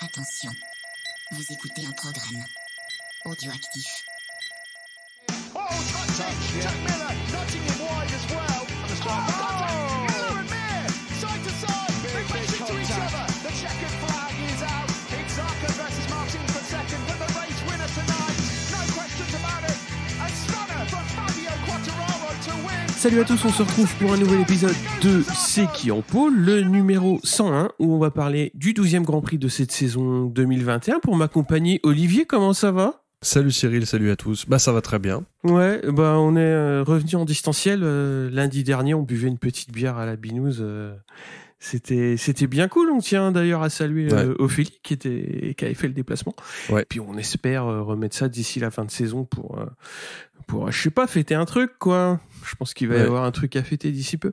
Attention, vous écoutez un programme audioactif. Oh, touch, Jack Miller, nudging him wide as well. Miller and Mir, side to side, they went into each other. The checkered flag is out. It's Zarco versus Martin for second, but the race winner tonight, no questions about it. A stunner from Fabio Quartararo to win. Salut à tous, on se retrouve pour un nouvel épisode de C'est qui en pôle, le numéro 101, où on va parler du 12e Grand Prix de cette saison 2021. Pour m'accompagner, Olivier, comment ça va ? Salut Cyril, salut à tous. Bah ça va très bien. Ouais, bah on est revenu en distanciel. Lundi dernier, on buvait une petite bière à la Binouze. C'était bien cool. On tient d'ailleurs à saluer Ophélie qui avait fait le déplacement. Ouais. Puis on espère remettre ça d'ici la fin de saison pour je sais pas, fêter un truc quoi. Je pense qu'il va y avoir un truc à fêter d'ici peu.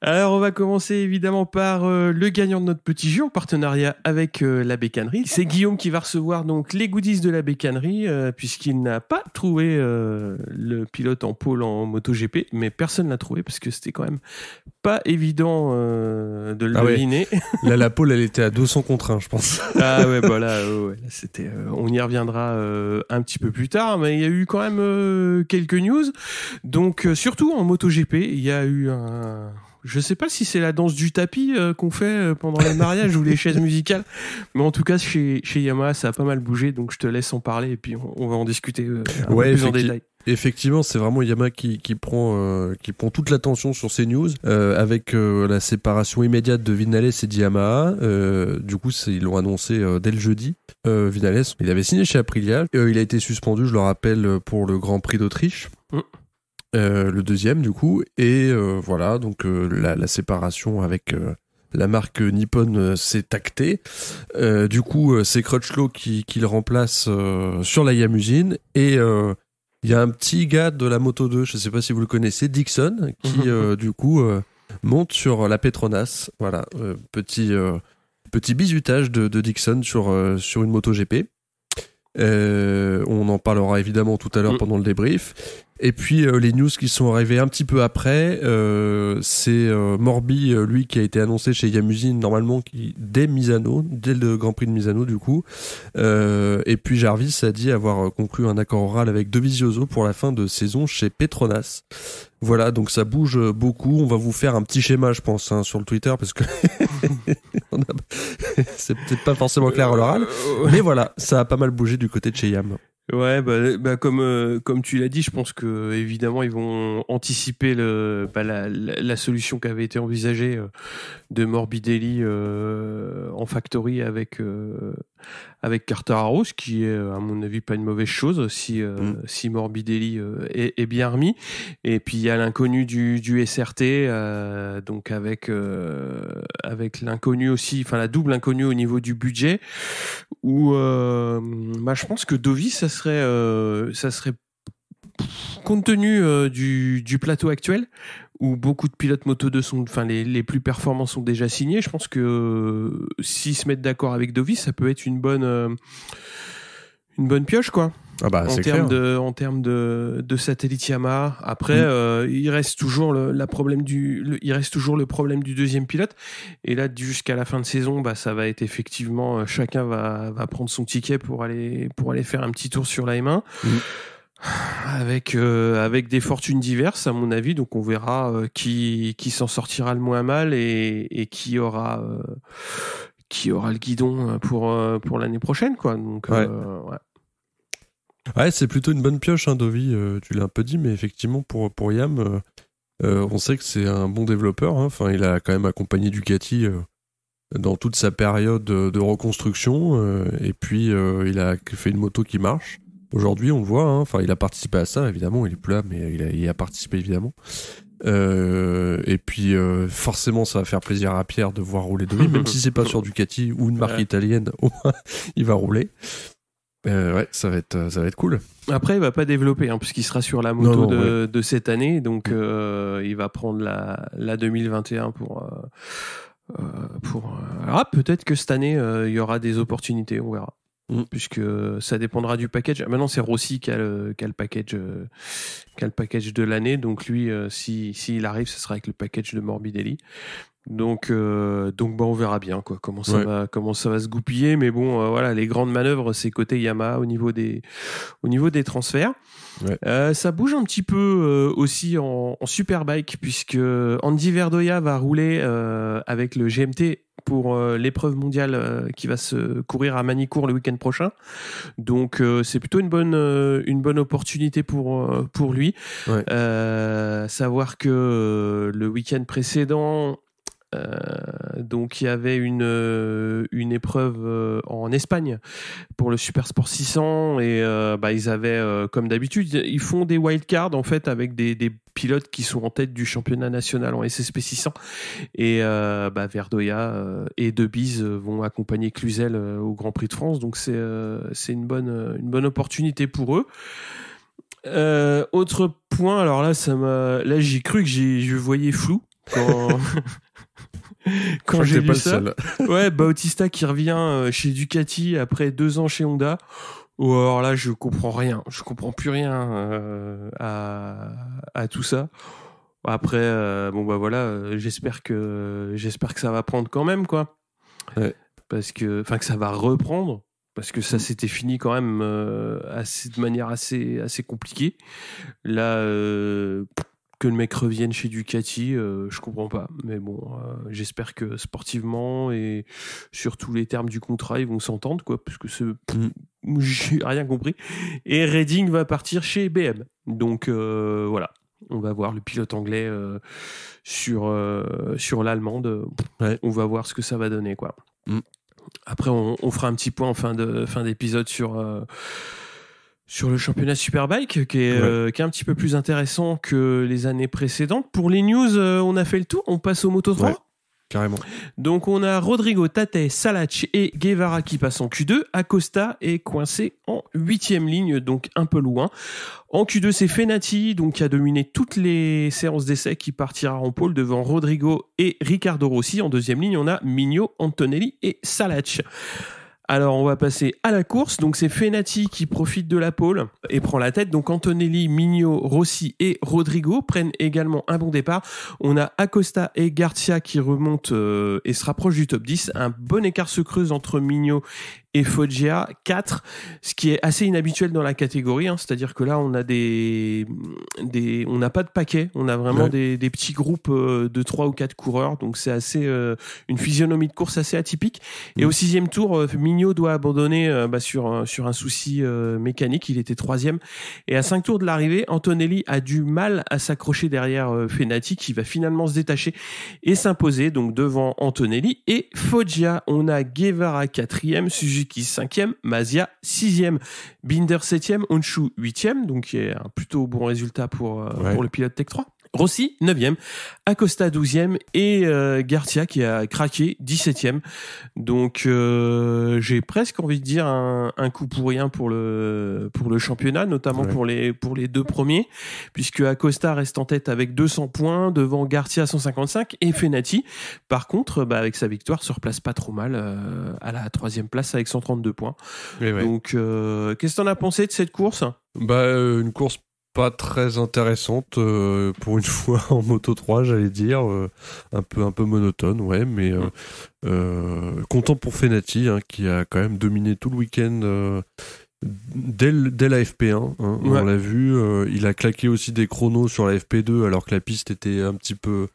Alors on va commencer évidemment par le gagnant de notre petit jeu en partenariat avec la Bécannerie. C'est Guillaume qui va recevoir donc les goodies de la Bécannerie puisqu'il n'a pas trouvé le pilote en pôle en MotoGP, mais personne l'a trouvé parce que c'était quand même pas évident de le deviner. Là la pôle elle était à 200 contre 1 je pense. Ah ouais bah là c'était on y reviendra un petit peu plus tard, mais il y a eu quand même quelques news. Donc surtout en MotoGP, il y a eu je sais pas si c'est la danse du tapis qu'on fait pendant les mariages ou les chaises musicales, mais en tout cas chez Yamaha ça a pas mal bougé, donc je te laisse en parler et puis on va en discuter un peu plus en détail. Effectivement, c'est vraiment Yamaha qui prend toute l'attention sur ces news avec la séparation immédiate de Vinales et de Yamaha. Du coup, ils l'ont annoncé dès le jeudi. Vinales, il avait signé chez Aprilia. Il a été suspendu, je le rappelle, pour le Grand Prix d'Autriche. Le deuxième du coup. Et voilà, donc la séparation avec... la marque Nippon s'est actée. Du coup, c'est Crutchlow qui le remplace sur la Yamusine. Et il y a un petit gars de la Moto 2, je ne sais pas si vous le connaissez, Dixon, qui du coup monte sur la Petronas. Voilà, petit bizutage de Dixon sur une MotoGP. On en parlera évidemment tout à l'heure pendant le débrief. Et puis les news qui sont arrivées un petit peu après, c'est Morbi, lui qui a été annoncé chez Yamusine normalement dès le Grand Prix de Misano du coup. Et puis Jarvis a dit avoir conclu un accord oral avec Dovizioso pour la fin de saison chez Petronas. Voilà, donc ça bouge beaucoup. On va vous faire un petit schéma, je pense, sur le Twitter parce que c'est peut-être pas forcément clair à l'oral, mais voilà, ça a pas mal bougé du côté de chez Yam. Ouais, bah comme tu l'as dit, je pense que évidemment ils vont anticiper la solution qui avait été envisagée de Morbidelli en factory avec Quartararo, ce qui est à mon avis pas une mauvaise chose si Morbidelli est bien remis. Et puis il y a l'inconnu du SRT, donc avec l'inconnu aussi, enfin la double inconnue au niveau du budget, où je pense que Dovi ça serait compte tenu du plateau actuel où beaucoup de pilotes Moto 2 les plus performants sont déjà signés. Je pense que s'ils se mettent d'accord avec Dovi, ça peut être une bonne pioche quoi. Ah bah, en termes de satellite Yamaha. Après, il reste toujours le problème du deuxième pilote. Et là, jusqu'à la fin de saison, ça va être effectivement chacun va prendre son ticket pour aller faire un petit tour sur la M1. Avec des fortunes diverses à mon avis, donc on verra qui s'en sortira le moins mal et qui aura le guidon pour l'année prochaine quoi. Donc ouais, c'est plutôt une bonne pioche, Dovi, tu l'as un peu dit, mais effectivement, pour Yam, on sait que c'est un bon développeur. Enfin, il a quand même accompagné Ducati dans toute sa période de reconstruction, et puis il a fait une moto qui marche. Aujourd'hui, on le voit, enfin, il a participé à ça, évidemment, il est plus là, mais il a participé, évidemment. Et puis, forcément, ça va faire plaisir à Pierre de voir rouler Dovi, même si c'est pas sur Ducati ou une marque italienne, au moins, il va rouler. Ouais, ça va être cool. Après, il va pas développer, puisqu'il sera sur la moto de cette année, donc il va prendre la 2021 pour. Alors, peut-être que cette année, il y aura des opportunités, on verra. Puisque ça dépendra du package. Maintenant, c'est Rossi qui a le package de l'année, donc lui, s'il arrive, ce sera avec le package de Morbidelli. Donc on verra bien quoi comment ça va se goupiller, mais bon voilà, les grandes manœuvres c'est côté Yamaha au niveau des transferts. Ouais. Ça bouge un petit peu aussi en Superbike, puisque Andy Verdoya va rouler avec le GMT pour l'épreuve mondiale qui va se courir à Manicourt le week-end prochain. Donc c'est plutôt une bonne opportunité pour lui. Ouais. Savoir que le week-end précédent, donc il y avait une épreuve en Espagne pour le Super Sport 600 et ils avaient comme d'habitude, ils font des wildcards en fait avec des pilotes qui sont en tête du championnat national en SSP 600 et Verdoya et Debise vont accompagner Cluzel au Grand Prix de France, donc c'est une bonne opportunité pour eux. Autre point, alors là j'ai cru que je voyais flou quand j'ai lu ça. Ouais, Bautista qui revient chez Ducati après 2 ans chez Honda. Alors là, je comprends rien. Je comprends plus rien à tout ça. Après, j'espère que ça va prendre quand même, quoi. Ouais. Que ça va reprendre. Parce que ça s'était fini quand même de manière assez compliquée. Là, que le mec revienne chez Ducati, je comprends pas. Mais bon, j'espère que sportivement et sur tous les termes du contrat, ils vont s'entendre, quoi, parce que j'ai rien compris. Et Redding va partir chez BM. Donc voilà, on va voir le pilote anglais sur l'allemande. Ouais. On va voir ce que ça va donner, quoi. Après, on fera un petit point en fin d'épisode sur le championnat Superbike qui est un petit peu plus intéressant que les années précédentes. Pour les news, on a fait le tour, on passe au Moto 3. Ouais, carrément. Donc on a Rodrigo, Tate, Salach et Guevara qui passent en Q2. Acosta est coincé en 8e ligne, donc un peu loin. En Q2, c'est Fenati, donc qui a dominé toutes les séances d'essai, qui partira en pole devant Rodrigo et Riccardo Rossi. En 2e ligne, on a Mignot, Antonelli et Salach. Alors, on va passer à la course. Donc, c'est Fenati qui profite de la pole et prend la tête. Donc, Antonelli, Mignot, Rossi et Rodrigo prennent également un bon départ. On a Acosta et Garcia qui remontent et se rapprochent du top 10. Un bon écart se creuse entre Mignot et Foggia, 4, ce qui est assez inhabituel dans la catégorie, hein. C'est-à-dire que là, on a on n'a pas de paquet, on a vraiment des petits groupes de 3 ou 4 coureurs, donc c'est assez une physionomie de course assez atypique. Et au 6e tour, Mignot doit abandonner sur un souci mécanique, il était 3e. Et à 5 tours de l'arrivée, Antonelli a du mal à s'accrocher derrière Fenati, qui va finalement se détacher et s'imposer, donc devant Antonelli et Foggia. On a Guevara 4e, Suzuki 5e, Mazia 6e, Binder 7e, Honshu 8e, donc qui est un plutôt bon résultat pour le pilote Tech 3. Rossi 9e, Acosta 12e et Garcia qui a craqué 17e. Donc j'ai presque envie de dire un coup pour rien pour le championnat, notamment pour les 2 premiers, puisque Acosta reste en tête avec 200 points devant Garcia 155 et Fenati. Par contre, avec sa victoire, se replace pas trop mal à la 3e place avec 132 points. Donc qu'est-ce que t'en as pensé de cette course ? Une course pas très intéressante pour une fois en Moto 3, j'allais dire, un peu monotone, mais content pour Fenati, hein, qui a quand même dominé tout le week-end dès la FP1, hein, on l'a vu. Il a claqué aussi des chronos sur la FP2 alors que la piste était un petit peu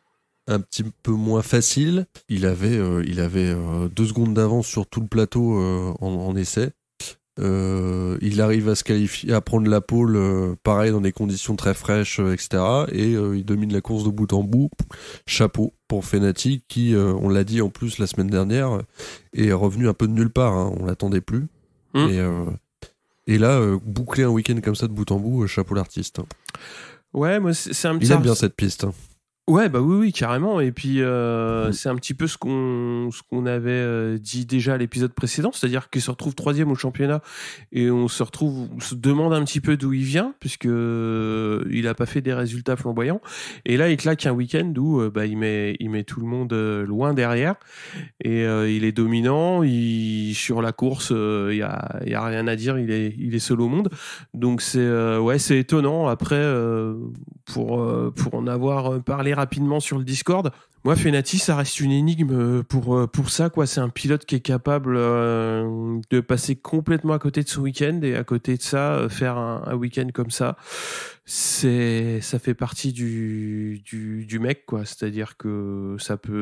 moins facile. Il avait 2 secondes d'avance sur tout le plateau en essai. Il arrive à se qualifier, à prendre la pole, pareil dans des conditions très fraîches, etc. Et il domine la course de bout en bout. Chapeau pour Fenati qui, on l'a dit en plus la semaine dernière, est revenu un peu de nulle part. Hein, on l'attendait plus. Et là, boucler un week-end comme ça de bout en bout, chapeau l'artiste. Ouais, moi c'est un petit. Il aime bien cette piste. Ouais, oui, carrément. Et puis c'est un petit peu ce qu'on avait dit déjà à l'épisode précédent, c'est-à-dire qu'il se retrouve 3e au championnat et on se demande un petit peu d'où il vient, puisque il a pas fait des résultats flamboyants. Et là, il claque un week-end où il met tout le monde loin derrière et il est dominant. Sur la course, il y a rien à dire. Il est seul au monde. Donc c'est étonnant. Après. pour en avoir parlé rapidement sur le Discord. Moi, Fenati, ça reste une énigme pour ça, quoi. C'est un pilote qui est capable de passer complètement à côté de son week-end et à côté de ça, faire un week-end comme ça. Ça fait partie du mec, quoi. C'est-à-dire que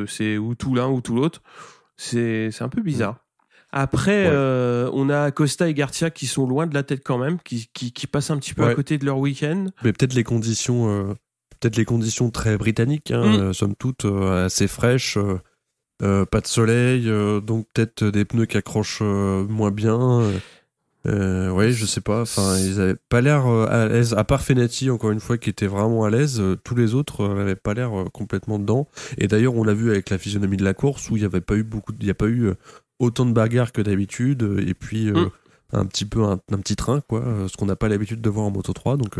c'est ou tout l'un ou tout l'autre. C'est un peu bizarre. Après, on a Costa et Garcia qui sont loin de la tête quand même, qui passent un petit peu à côté de leur week-end. Mais peut-être les conditions très britanniques, somme toute, assez fraîches, pas de soleil, donc peut-être des pneus qui accrochent moins bien. Je sais pas. Enfin, ils avaient pas l'air à l'aise. À part Fenati, encore une fois, qui était vraiment à l'aise, tous les autres n'avaient pas l'air complètement dedans. Et d'ailleurs, on l'a vu avec la physionomie de la course où il n'y a pas eu autant de bagarres que d'habitude. Et puis un petit train, quoi, ce qu'on n'a pas l'habitude de voir en Moto 3. Donc,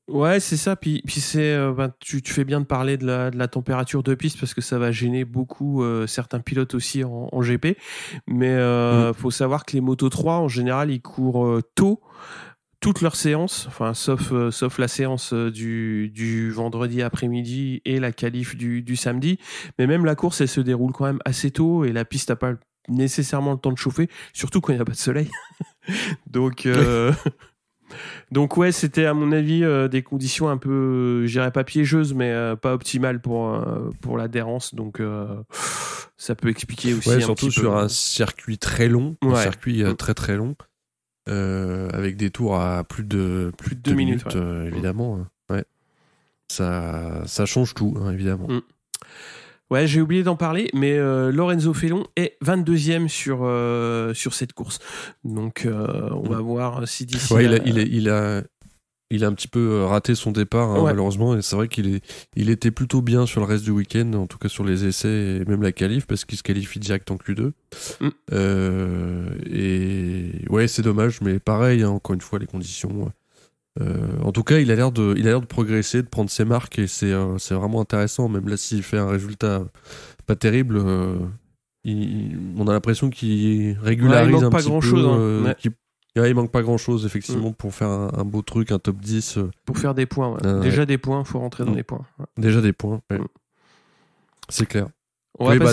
Ouais, c'est ça. Puis c'est, tu fais bien de parler de la température de piste parce que ça va gêner beaucoup certains pilotes aussi en GP. Mais faut savoir que les Moto 3, en général, ils courent tôt toutes leurs séances, enfin sauf la séance du vendredi après-midi et la qualif du samedi. Mais même la course, elle se déroule quand même assez tôt et la piste n'a pas nécessairement le temps de chauffer, surtout quand il n'y a pas de soleil. Donc ouais, c'était à mon avis des conditions un peu, je dirais pas piégeuses, mais pas optimales pour l'adhérence. Donc ça peut expliquer aussi un surtout petit peu. Sur un circuit très long, très très long, avec des tours à plus de 2 minutes, évidemment. Ouais. Ça change tout, évidemment. Ouais, j'ai oublié d'en parler, mais Lorenzo Felon est 22e sur cette course. Donc, on va voir si d'ici... Ouais, il a un petit peu raté son départ, malheureusement, et c'est vrai qu'il était plutôt bien sur le reste du week-end, en tout cas sur les essais et même la qualif, parce qu'il se qualifie direct en Q2. Et ouais, c'est dommage, mais pareil, encore une fois, les conditions... en tout cas, il a l'air de progresser, de prendre ses marques, et c'est vraiment intéressant. Même là, s'il fait un résultat pas terrible, on a l'impression qu'il régularise un petit peu. Il manque pas grand-chose, effectivement, pour faire un beau truc, un top 10. Pour faire des points, déjà des points, il faut rentrer dans les points. Ouais. Déjà des points, c'est clair.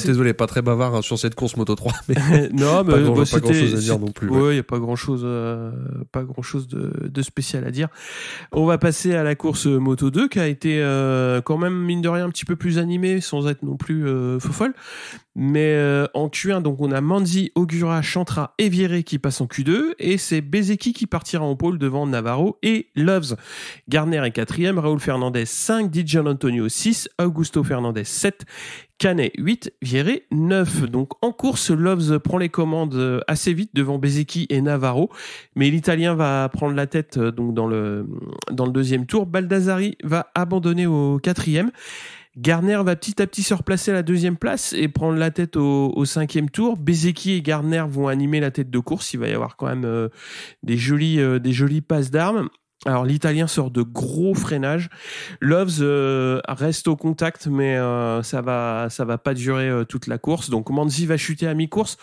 Désolé, pas très bavard sur cette course Moto 3, mais non, mais pas grand chose à dire non plus. Ouais, il n'y a pas grand chose de spécial à dire. On va passer à la course Moto 2 qui a été quand même, mine de rien, un petit peu plus animée sans être non plus fofolle. Mais en Q1, donc on a Manzi, Ogura, Chantra et Vieré qui passent en Q2 et c'est Bezeki qui partira en pôle devant Navarro et Loves. Garner est 4e, Raúl Fernandez 5, Di Gianantonio 6, Augusto Fernandez 7, Canet 8, Vieré 9. Donc en course, Loves prend les commandes assez vite devant Bezeki et Navarro, mais l'Italien va prendre la tête donc dans le deuxième tour. Baldassari va abandonner au 4e. Garner va petit à petit se replacer à la 2e place et prendre la tête au 5e tour. Bezeki et Garner vont animer la tête de course. Il va y avoir quand même des jolies passes d'armes. Alors l'Italien sort de gros freinages. Loves reste au contact, mais ça va pas durer toute la course. Donc Manzi va chuter à mi-course.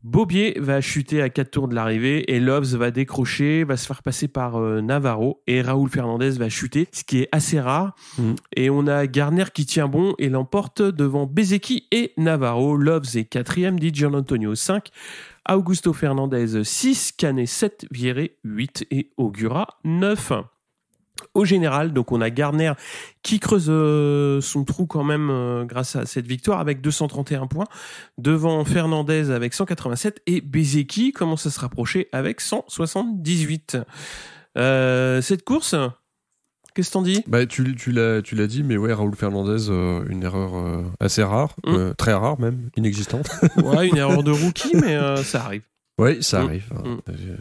Bobier va chuter à 4 tours de l'arrivée et Loves va décrocher, va se faire passer par Navarro et Raúl Fernandez va chuter, ce qui est assez rare. Et on a Garner qui tient bon et l'emporte devant Bezeki et Navarro. Loves est 4e, Di Gianantonio 5, Augusto Fernandez 6, Canet 7, Vieré 8 et Ogura 9. Au général, donc on a Garner qui creuse son trou quand même grâce à cette victoire avec 231 points, devant Fernandez avec 187 et Bezeki commence à se rapprocher avec 178. Cette course, qu'est-ce que t'en dis ? Tu l'as dit, mais ouais, Raúl Fernandez, une erreur assez rare, très rare même, inexistante. Ouais, une erreur de rookie, mais ça arrive. Oui, ça arrive.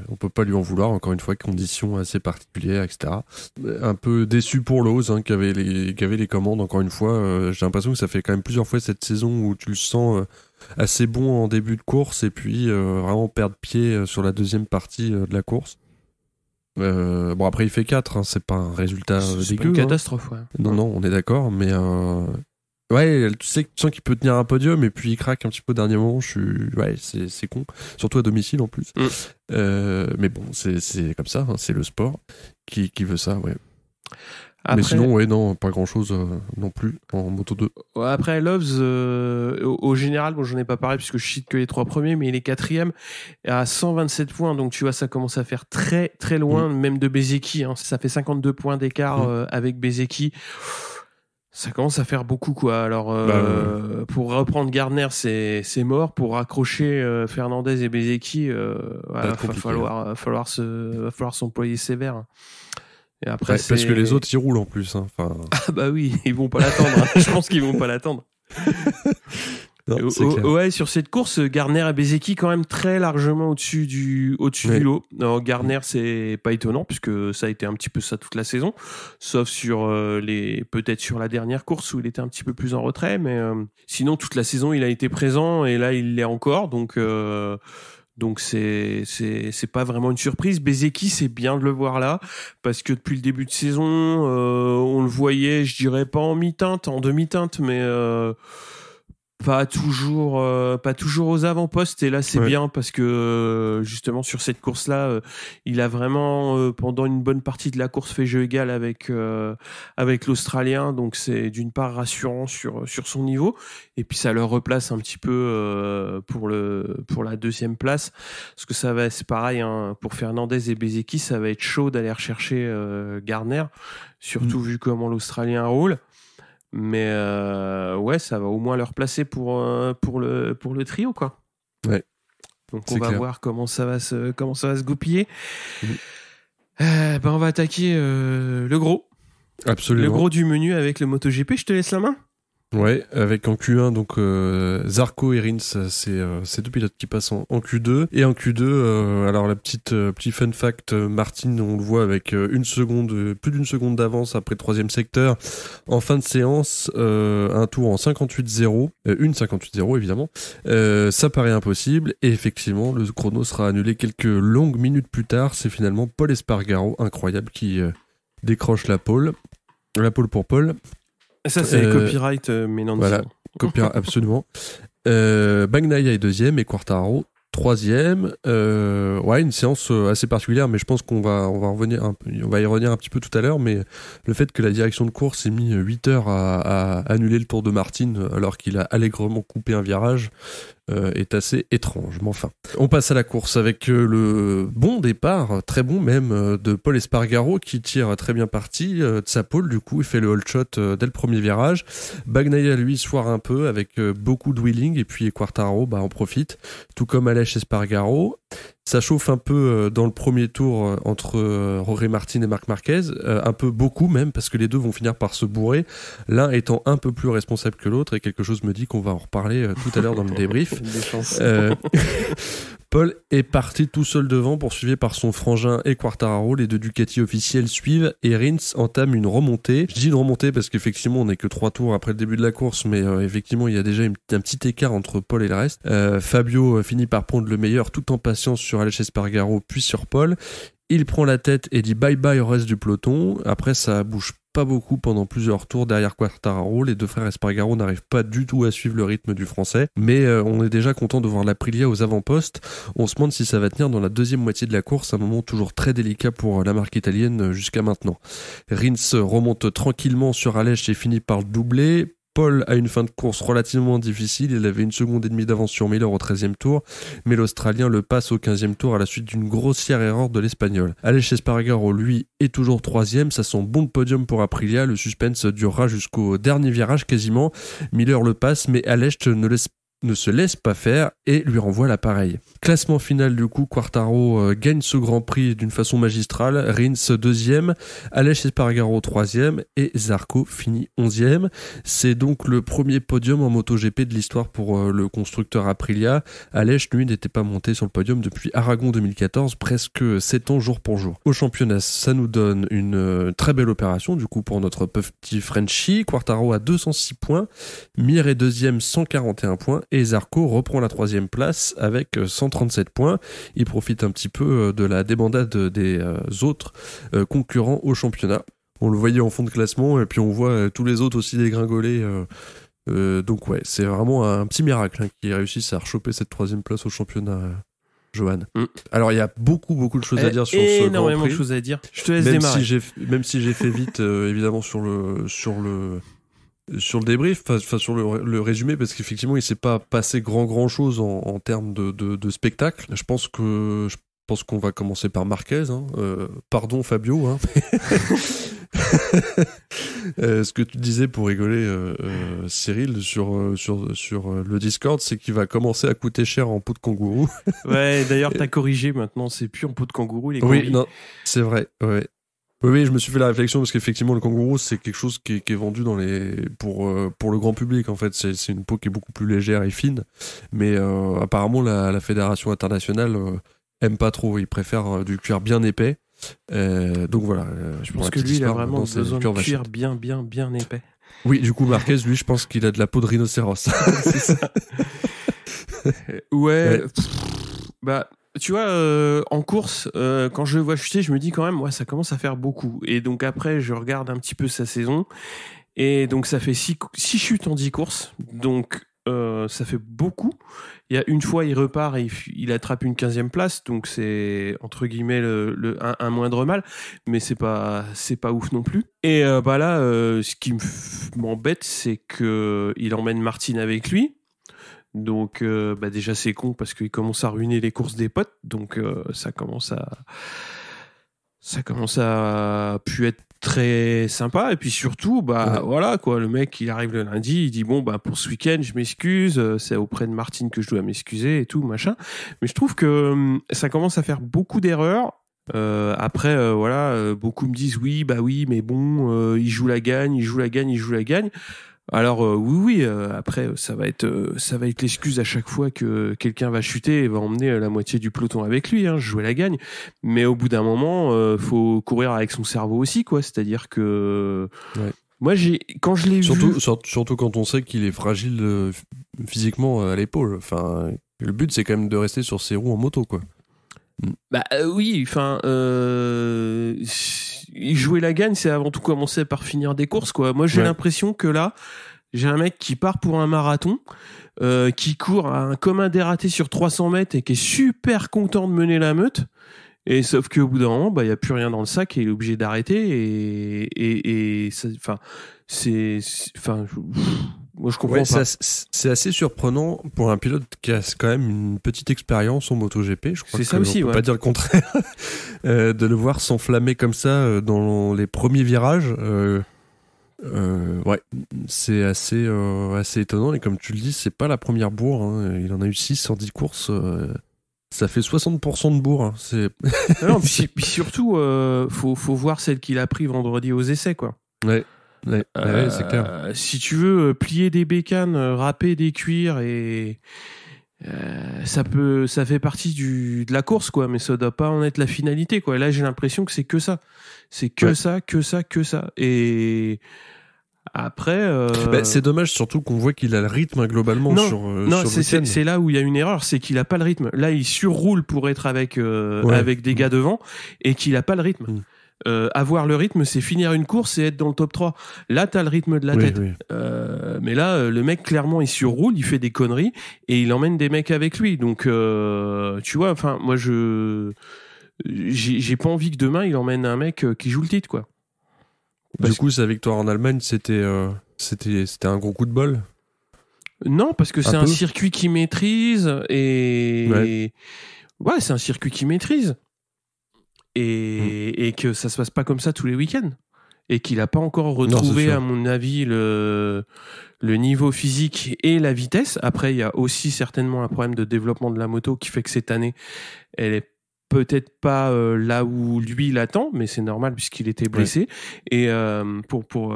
On peut pas lui en vouloir, encore une fois, conditions assez particulières, etc. Un peu déçu pour Lowe's, qui avait les commandes, encore une fois. J'ai l'impression que ça fait quand même plusieurs fois cette saison où tu le sens assez bon en début de course et puis vraiment perdre pied sur la deuxième partie de la course. Bon, après, il fait 4, c'est pas un résultat dégueu. C'est pas une catastrophe, ouais. Non, on est d'accord, mais... Ouais, tu sens qu'il peut tenir un podium et puis il craque un petit peu au dernier moment. C'est con, surtout à domicile en plus. Mais bon, c'est comme ça, c'est le sport qui veut ça, ouais. Après, mais sinon, ouais, non, pas grand-chose non plus en Moto 2. Après, Loves, au général, bon, j'en ai pas parlé puisque je cite que les 3 premiers, mais il est 4e à 127 points. Donc, tu vois, ça commence à faire très, très loin, même de Bezeki. Hein. Ça fait 52 points d'écart avec Bezeki. Ça commence à faire beaucoup, quoi. Alors, pour reprendre Gardner, c'est mort. Pour raccrocher Fernandez et Bezeki, voilà, va falloir s'employer sévère. Et après, ouais, parce que les autres, ils roulent en plus. Hein. Enfin... Ah bah oui, ils vont pas l'attendre. Hein. Je pense qu'ils vont pas l'attendre. Non, c'est clair. Ouais, sur cette course, Gardner et Bezeki quand même très largement au-dessus du lot. Alors, Gardner, c'est pas étonnant puisque ça a été un petit peu ça toute la saison, sauf sur peut-être sur la dernière course où il était un petit peu plus en retrait, mais sinon toute la saison il a été présent et là il l'est encore, donc c'est pas vraiment une surprise. Bezeki, c'est bien de le voir là parce que depuis le début de saison, on le voyait, je dirais pas en demi-teinte, mais pas toujours aux avant-postes, et là c'est bien parce que justement sur cette course-là, il a vraiment pendant une bonne partie de la course fait jeu égal avec l'Australien, donc c'est d'une part rassurant sur son niveau, et puis ça le replace un petit peu pour la 2e place, parce que c'est pareil hein, pour Fernandez et Bezeki, ça va être chaud d'aller rechercher Gardner, surtout vu comment l'Australien roule. Mais ouais, ça va au moins leur placer pour le trio, quoi. Ouais. Donc on va voir comment ça va se goupiller. On va attaquer le gros. Absolument. Le gros du menu avec le MotoGP. Je te laisse la main. Ouais, avec en Q1 donc Zarco et Rins, c'est 2 pilotes qui passent en Q2, et en Q2 alors la petit fun fact, Martin on le voit avec plus d'une seconde d'avance après le 3e secteur en fin de séance, un tour en 58.0, une 58.0 évidemment, ça paraît impossible, et effectivement le chrono sera annulé quelques longues minutes plus tard. C'est finalement Pol Espargaro, incroyable, qui décroche la pole pour Paul. Ça, c'est copyright, mais non. Voilà, copyright, absolument. Bagnaia est 2e et Quartararo 3e. Ouais, une séance assez particulière, mais je pense qu'on va y revenir un petit peu tout à l'heure, mais le fait que la direction de course ait mis 8 heures à annuler le tour de Martin alors qu'il a allègrement coupé un virage est assez étrange, mais enfin. On passe à la course avec le bon départ, très bon même, de Pol Espargaro qui tire très bien parti de sa pole, du coup il fait le hold shot dès le premier virage. Bagnaia lui soire un peu avec beaucoup de wheeling, et puis Quartararo en profite, tout comme Aleix Espargaro. Ça chauffe un peu dans le premier tour entre Jorge Martin et Marc Marquez, un peu beaucoup même, parce que les deux vont finir par se bourrer, l'un étant un peu plus responsable que l'autre, et quelque chose me dit qu'on va en reparler tout à l'heure dans le débrief. Paul est parti tout seul devant, poursuivi par son frangin et Quartararo. Les deux Ducati officiels suivent et Rins entame une remontée. Je dis une remontée parce qu'effectivement on n'est que 3 tours après le début de la course, mais effectivement il y a déjà un petit écart entre Paul et le reste. Fabio finit par prendre le meilleur tout en patience sur Aleix Espargaro puis sur Paul. Il prend la tête et dit bye bye au reste du peloton. Après ça bouge pas beaucoup pendant plusieurs tours derrière Quartararo. Les deux frères Espargaro n'arrivent pas du tout à suivre le rythme du français, mais on est déjà content de voir l'Aprilia aux avant-postes. On se demande si ça va tenir dans la deuxième moitié de la course, un moment toujours très délicat pour la marque italienne jusqu'à maintenant. Rins remonte tranquillement sur Aleix et finit par le doubler. Paul a une fin de course relativement difficile, il avait 1 seconde et demie d'avance sur Miller au 13e tour, mais l'Australien le passe au 15e tour à la suite d'une grossière erreur de l'Espagnol. Aleix Espargaro, lui, est toujours 3e, ça sent bon le podium pour Aprilia, le suspense durera jusqu'au dernier virage quasiment. Miller le passe, mais Aleix ne se laisse pas faire et lui renvoie l'appareil. Classement final du coup, Quartararo gagne ce Grand Prix d'une façon magistrale, Rins 2e, Aleix Espargaro 3e et Zarco finit 11e. C'est donc le premier podium en MotoGP de l'histoire pour le constructeur Aprilia. Aleix, lui, n'était pas monté sur le podium depuis Aragon 2014, presque 7 ans jour pour jour. Au championnat, ça nous donne une très belle opération du coup pour notre petit Frenchie. Quartararo a 206 points, Mir est 2e 141 points, et Zarco reprend la 3e place avec 137 points. Il profite un petit peu de la débandade des autres concurrents au championnat. On le voyait en fond de classement, et puis on voit tous les autres aussi dégringoler. Donc ouais, c'est vraiment un petit miracle qu'ils réussissent à rechoper cette 3e place au championnat Johan. Alors, il y a beaucoup de choses à dire sur ce Grand Prix. Énormément de choses à dire. Je te laisse démarrer. Même si j'ai fait vite, évidemment, sur le débrief, enfin sur le résumé, parce qu'effectivement, il s'est pas passé grand chose en termes de spectacle. Je pense qu'on va commencer par Marquez. Pardon, Fabio. Ce que tu disais pour rigoler, Cyril, sur le Discord, c'est qu'il va commencer à coûter cher en peau de kangourou. Ouais, d'ailleurs, t'as corrigé maintenant, c'est plus en peau de kangourou, les Oui, non, c'est vrai, ouais. Oui, je me suis fait la réflexion parce qu'effectivement, le kangourou, c'est quelque chose qui est vendu pour le grand public, en fait. C'est une peau qui est beaucoup plus légère et fine. Mais apparemment, la Fédération internationale aime pas trop. Ils préfèrent du cuir bien épais. Donc voilà. Je pense que lui, il a vraiment besoin de cuir bien épais. Oui, du coup, Marquez, lui, je pense qu'il a de la peau de rhinocéros. C'est ça. Ouais. Bah, tu vois, en course, quand je le vois chuter, je me dis quand même, ouais, ça commence à faire beaucoup. Et donc après, je regarde un petit peu sa saison. Et donc, ça fait 6 chutes en 10 courses. Donc, ça fait beaucoup. Il y a une fois, il repart et il attrape une 15e place. Donc, c'est, entre guillemets, un moindre mal. Mais c'est pas ouf non plus. Et bah là, ce qui m'embête, c'est qu'il emmène Martin avec lui. Donc bah déjà c'est con parce qu'il commence à ruiner les courses des potes, donc ça commence à pu être très sympa. Et puis surtout bah voilà quoi, le mec il arrive le lundi, il dit bon bah pour ce week-end je m'excuse, c'est auprès de Martine que je dois m'excuser et tout machin. Mais je trouve que ça commence à faire beaucoup d'erreurs. Après voilà, beaucoup me disent oui mais bon il joue la gagne. Alors oui, après ça va être l'excuse à chaque fois que quelqu'un va chuter et va emmener la moitié du peloton avec lui, jouer la gagne. Mais au bout d'un moment, faut courir avec son cerveau aussi, quoi. C'est-à-dire que moi quand je l'ai vu, surtout quand on sait qu'il est fragile physiquement à l'épaule. Enfin, le but c'est quand même de rester sur ses roues en moto, quoi. Bah oui, enfin jouer la gagne, c'est avant tout commencer par finir des courses, quoi. Moi j'ai l'impression que là j'ai un mec qui part pour un marathon, qui court à un commun dératé sur 300 mètres et qui est super content de mener la meute, et sauf qu'au bout d'un moment bah il y a plus rien dans le sac et il est obligé d'arrêter et enfin moi je comprends pas. C'est assez surprenant pour un pilote qui a quand même une petite expérience en MotoGP. Je crois que on peut pas dire le contraire. De le voir s'enflammer comme ça dans les premiers virages, c'est assez étonnant. Et comme tu le dis, c'est pas la première bourre. Il en a eu 6 en 10 courses. Ça fait 60% de bourre. Non, puis surtout, faut voir celle qu'il a pris vendredi aux essais, quoi. Ouais, c'est clair. Si tu veux plier des bécanes, râper des cuirs et ça fait partie de la course, quoi, mais ça doit pas en être la finalité, quoi. Et là, j'ai l'impression que c'est que ça. C'est que ça. Et après, c'est dommage, surtout qu'on voit qu'il a le rythme globalement sur c'est là où il y a une erreur, c'est qu'il a pas le rythme. Là, il surroule pour être avec des gars devant et qu'il a pas le rythme. Avoir le rythme, c'est finir une course et être dans le top 3. Là, t'as le rythme de la tête. Mais là, le mec, clairement, il surroule, il fait des conneries et il emmène des mecs avec lui. Donc, tu vois, enfin, moi, j'ai pas envie que demain, il emmène un mec qui joue le titre, quoi. Du coup, sa victoire en Allemagne, c'était un gros coup de bol? Non, parce que c'est un circuit qu'il maîtrise et c'est un circuit qu'il maîtrise. Et que ça se passe pas comme ça tous les week-ends et qu'il a pas encore retrouvé à mon avis le niveau physique et la vitesse. Après il y a aussi certainement un problème de développement de la moto qui fait que cette année elle est peut-être pas là où lui l'attend, mais c'est normal puisqu'il était blessé et pour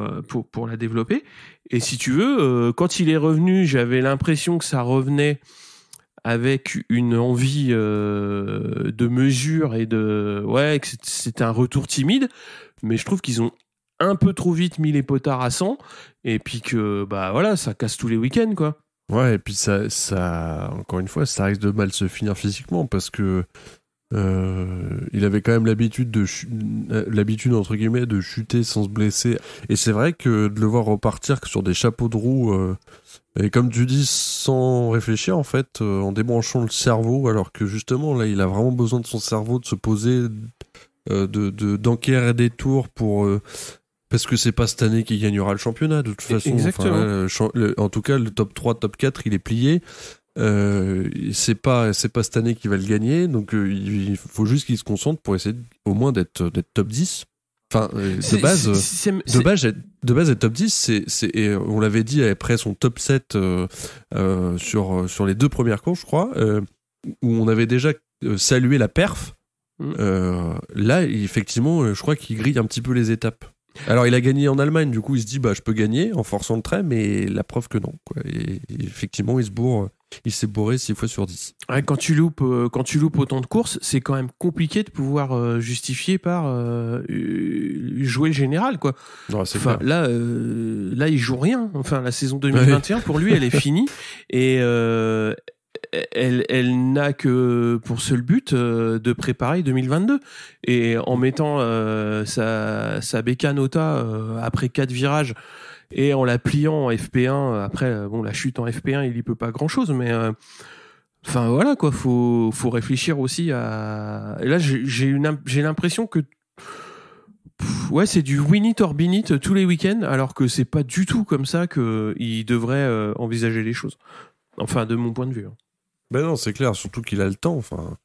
la développer. Et si tu veux, quand il est revenu, j'avais l'impression que ça revenait avec une envie de mesure et que c'était un retour timide, mais je trouve qu'ils ont un peu trop vite mis les potards à 100 et puis que bah voilà, ça casse tous les week-ends, quoi. Ouais, et puis ça encore une fois, ça risque de mal se finir physiquement parce que Il avait quand même l'habitude entre guillemets de chuter sans se blesser. Et c'est vrai que de le voir repartir sur des chapeaux de roue, et comme tu dis, sans réfléchir en fait, en débranchant le cerveau, alors que justement là, il a vraiment besoin de son cerveau de se poser, d'enquérir des tours pour. Parce que c'est pas cette année qu'il gagnera le championnat de toute façon. Exactement. Enfin, en tout cas, le top 3, top 4, il est plié. C'est pas cette année qu'il va le gagner, donc il faut juste qu'il se concentre pour essayer au moins d'être top 10. Enfin, de base être top 10, et on l'avait dit après son top 7 sur les 2 premières courses, je crois, où on avait déjà salué la perf. Là, effectivement, je crois qu'il grille un petit peu les étapes. Alors il a gagné en Allemagne, du coup il se dit je peux gagner en forçant le trait, mais la preuve que non, quoi. Et effectivement il s'est bourré 6 fois sur 10. Ouais, quand tu loupes autant de courses, c'est quand même compliqué de pouvoir justifier par jouer le général, quoi. Non, c'est enfin, là il joue rien. Enfin, la saison 2021 pour lui elle est finie, et elle n'a que pour seul but de préparer 2022, et en mettant sa bécane Ota après 4 virages et en la pliant en FP1. Après la chute en FP1 il y peut pas grand chose, mais enfin voilà quoi, faut réfléchir aussi à. Et là j'ai l'impression que c'est du win it or bin it tous les week-ends, alors que c'est pas du tout comme ça qu'il devrait envisager les choses, enfin de mon point de vue. Ben non, c'est clair, surtout qu'il a le temps. Enfin,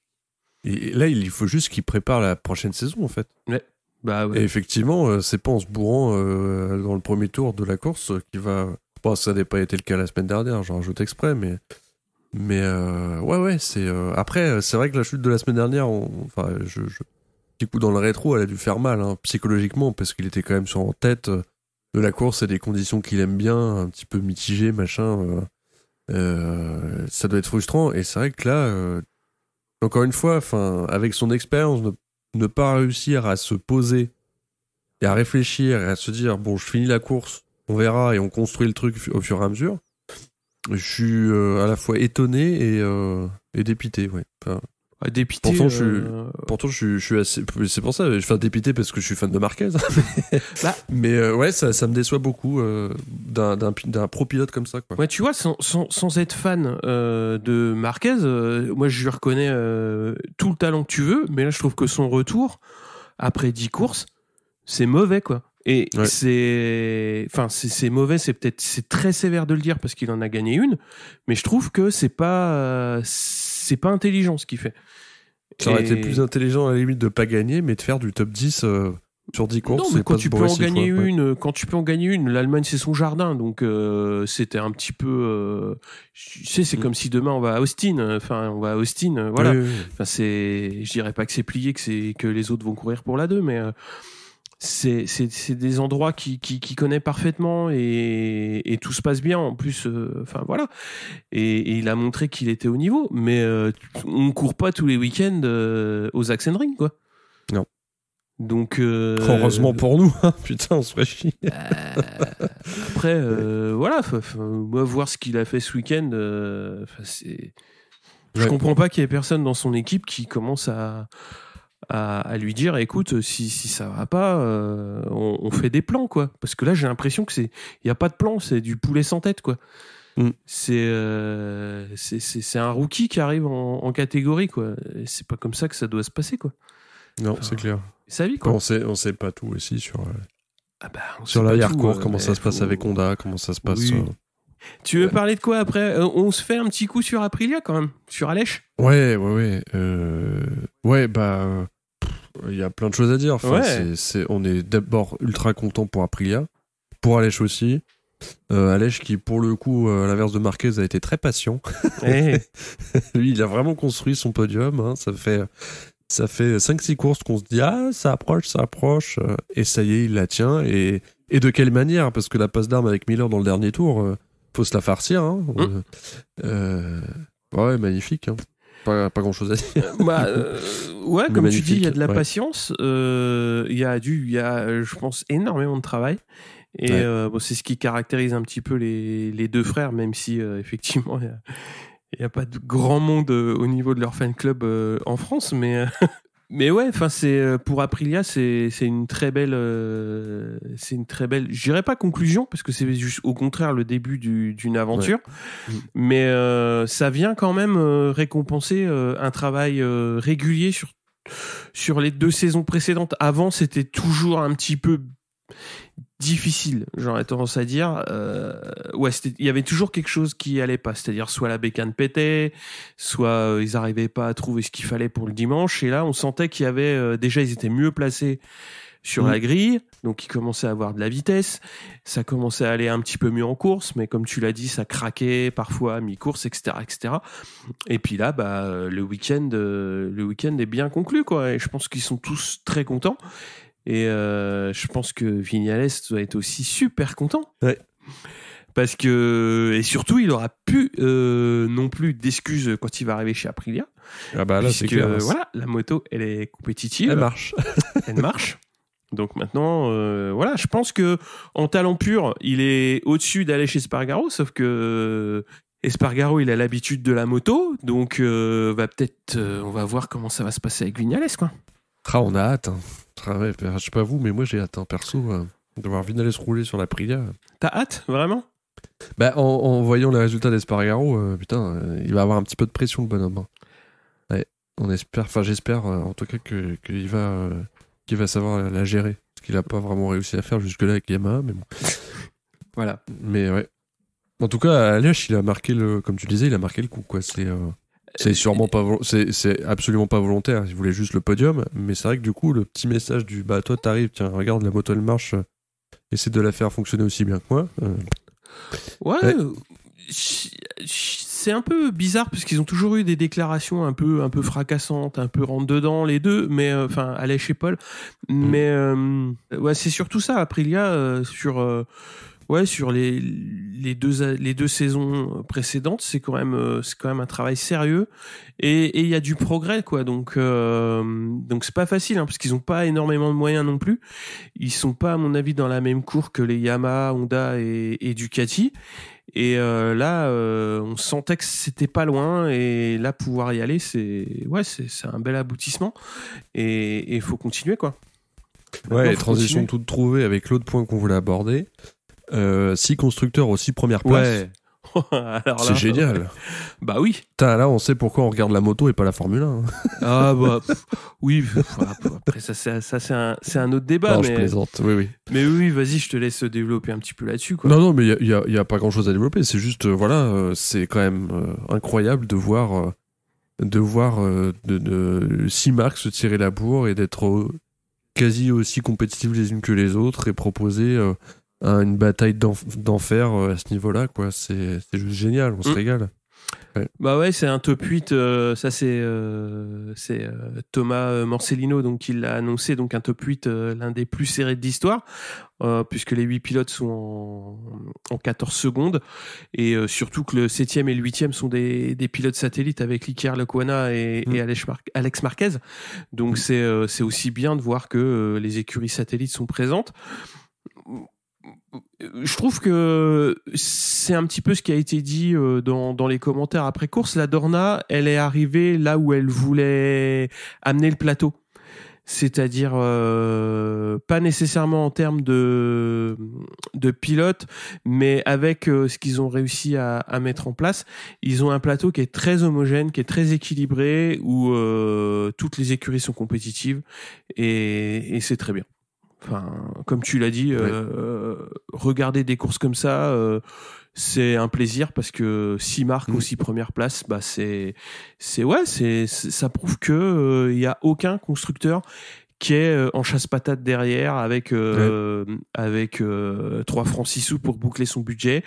et là, il faut juste qu'il prépare la prochaine saison, en fait. Ouais. Bah ouais. Et effectivement, c'est pas en se bourrant dans le premier tour de la course qu'il va. Bon, ça n'a pas été le cas la semaine dernière, j'en rajoute exprès, mais ouais, c'est. Après, c'est vrai que la chute de la semaine dernière, petit coup dans le rétro, elle a dû faire mal, hein, psychologiquement, parce qu'il était quand même en tête de la course et des conditions qu'il aime bien, un petit peu mitigées, machin. Ça doit être frustrant, et c'est vrai que là encore une fois, avec son expérience, ne pas réussir à se poser et à réfléchir et à se dire je finis la course, on verra, et on construit le truc au fur et à mesure. Je suis à la fois étonné et dépité, ouais. Dépité. Pourtant, je suis assez. C'est pour ça, dépité parce que je suis fan de Marquez. Mais ouais, ça me déçoit beaucoup d'un pro pilote comme ça, quoi. Ouais, tu vois, sans être fan de Marquez, moi je lui reconnais tout le talent que tu veux, mais là je trouve que son retour après 10 courses, c'est mauvais, quoi. Et ouais. c'est mauvais, c'est très sévère de le dire parce qu'il en a gagné une, mais je trouve que c'est pas intelligent ce qu'il fait. Ça aurait été plus intelligent à la limite de pas gagner, mais de faire du top 10 sur 10 courses. Non, mais quand tu peux en gagner une, l'Allemagne c'est son jardin, donc c'était un petit peu. Tu sais, c'est comme si demain on va à Austin. Voilà. Oui. Enfin, je dirais pas que c'est plié, que les autres vont courir pour la 2, mais c'est des endroits qu'il connaît parfaitement, et tout se passe bien en plus. Voilà. Et il a montré qu'il était au niveau, mais on ne court pas tous les week-ends aux Sachsenring, quoi. Non. Donc heureusement pour nous, hein. Putain, on se ferait chier. Après voilà, moi voir ce qu'il a fait ce week-end, je comprends pas qu'il y ait personne dans son équipe qui commence à lui dire écoute, si ça va pas, on fait des plans, quoi, parce que là j'ai l'impression que il y a pas de plan, c'est du poulet sans tête, quoi. C'est un rookie qui arrive en catégorie, quoi. Et c'est pas comme ça que ça doit se passer, quoi. Non, c'est clair. Sa vie, quoi. On sait pas tout aussi sur sur l'arrière-cour, comment ça se passe avec Honda, comment ça se passe. Oui. Tu veux parler de quoi après? On se fait un petit coup sur Aprilia quand même, sur Aleix. Ouais. Il y a plein de choses à dire. On est d'abord ultra content pour Aprilia, pour Aleix aussi. Aleix qui, pour le coup, à l'inverse de Marquez, a été très patient. Lui, il a vraiment construit son podium. Hein. Ça fait 5-6 courses qu'on se dit ça approche, et ça y est, il la tient. Et de quelle manière? Parce que la passe d'armes avec Miller dans le dernier tour, faut se la farcir. Hein. Ouais, magnifique. Hein. Pas grand chose à dire. Ouais, comme tu dis, il y a de la patience. Il y a, je pense, énormément de travail. Et c'est ce qui caractérise un petit peu les deux frères, même si effectivement Il n'y a pas de grand monde au niveau de leur fan club en France, mais mais ouais, enfin c'est pour Aprilia, c'est une très belle, je dirais pas conclusion parce que c'est juste au contraire le début d'une aventure, mais ça vient quand même récompenser un travail régulier sur les 2 saisons précédentes. Avant, c'était toujours un petit peu difficile, j'aurais tendance à dire. Il y avait toujours quelque chose qui allait pas, c'est-à-dire soit la bécane pétait, soit ils arrivaient pas à trouver ce qu'il fallait pour le dimanche. Et là, on sentait qu'il y avait déjà, ils étaient mieux placés sur la grille, donc ils commençaient à avoir de la vitesse. Ça commençait à aller un petit peu mieux en course, mais comme tu l'as dit, ça craquait parfois à mi-course, etc., etc. Et puis là, le week-end est bien conclu, quoi. Et je pense qu'ils sont tous très contents. Et je pense que Vignales doit être aussi super content. Ouais. Parce que, et surtout, il aura plus non plus d'excuses quand il va arriver chez Aprilia. Ah bah là, c'est clair. Voilà, la moto, elle est compétitive. Elle marche. Elle marche. Donc maintenant, voilà, je pense que en talent pur, il est au-dessus d'aller chez Espargaro, sauf que Espargaro, il a l'habitude de la moto, donc on va voir comment ça va se passer avec Vignales, quoi. On a hâte. Hein. Ouais, je sais pas vous, mais moi j'ai hâte, hein, perso, de voir Vignales rouler sur l'Aprilia. T'as hâte, vraiment ? Bah, en voyant les résultats d'Espargaro, putain, il va avoir un petit peu de pression, le bonhomme. Hein. Ouais, j'espère en tout cas qu'il va savoir la gérer. Parce qu'il a pas vraiment réussi à faire jusque-là avec Yamaha, mais bon. Voilà. Mais ouais. En tout cas, à Liège, il a marqué comme tu disais, il a marqué le coup, quoi. C'est sûrement pas c'est absolument pas volontaire, il voulait juste le podium, mais c'est vrai que du coup le petit message du toi t'arrives, tiens regarde la moto elle marche, essaie de la faire fonctionner aussi bien que moi. Ouais. C'est un peu bizarre parce qu'ils ont toujours eu des déclarations un peu fracassantes, un peu rentre dedans les deux, mais enfin Aleix et Paul, mais ouais, c'est surtout ça Aprilia sur les deux saisons précédentes, c'est quand même un travail sérieux et il y a du progrès, quoi. Donc c'est pas facile, hein, parce qu'ils ont pas énormément de moyens non plus. Ils sont pas, à mon avis, dans la même cour que les Yamaha, Honda et Ducati. Et là, on sentait que c'était pas loin, et là pouvoir y aller, c'est un bel aboutissement et il faut continuer, quoi. Ouais, transition toute trouvée avec l'autre point qu'on voulait aborder. 6 constructeurs aux 6 premières places. Ouais. Alors c'est génial. Bah oui. Là, on sait pourquoi on regarde la moto et pas la Formule 1. Hein. Ah bah oui. Voilà, après ça c'est un autre débat. Non, mais je plaisante. Oui. Mais oui, vas-y, je te laisse développer un petit peu là-dessus, quoi. Non, mais il y a pas grand-chose à développer. C'est juste c'est quand même incroyable de voir de 6 marques se tirer la bourre et d'être quasi aussi compétitives les unes que les autres et proposer une bataille d'enfer à ce niveau-là, quoi. C'est juste génial, on se régale. Ouais. Bah ouais, c'est un top 8, ça c'est Thomas Morcellino donc qui l'a annoncé, donc un top 8 l'un des plus serrés de l'histoire, puisque les 8 pilotes sont en 14 secondes, et surtout que le 7e et le 8e sont des pilotes satellites avec Iker Lecuona et Alex Marquez, donc c'est aussi bien de voir que les écuries satellites sont présentes. Je trouve que c'est un petit peu ce qui a été dit dans les commentaires après course. La Dorna, elle est arrivée là où elle voulait amener le plateau. C'est-à-dire pas nécessairement en termes de pilotes, mais avec ce qu'ils ont réussi à mettre en place. Ils ont un plateau qui est très homogène, qui est très équilibré, où toutes les écuries sont compétitives, et c'est très bien. Enfin, comme tu l'as dit, regarder des courses comme ça, c'est un plaisir, parce que 6 marques aux 6 premières places, bah ça prouve que il y a aucun constructeur qui est en chasse-patate derrière avec 3 francs 6 sous pour boucler son budget.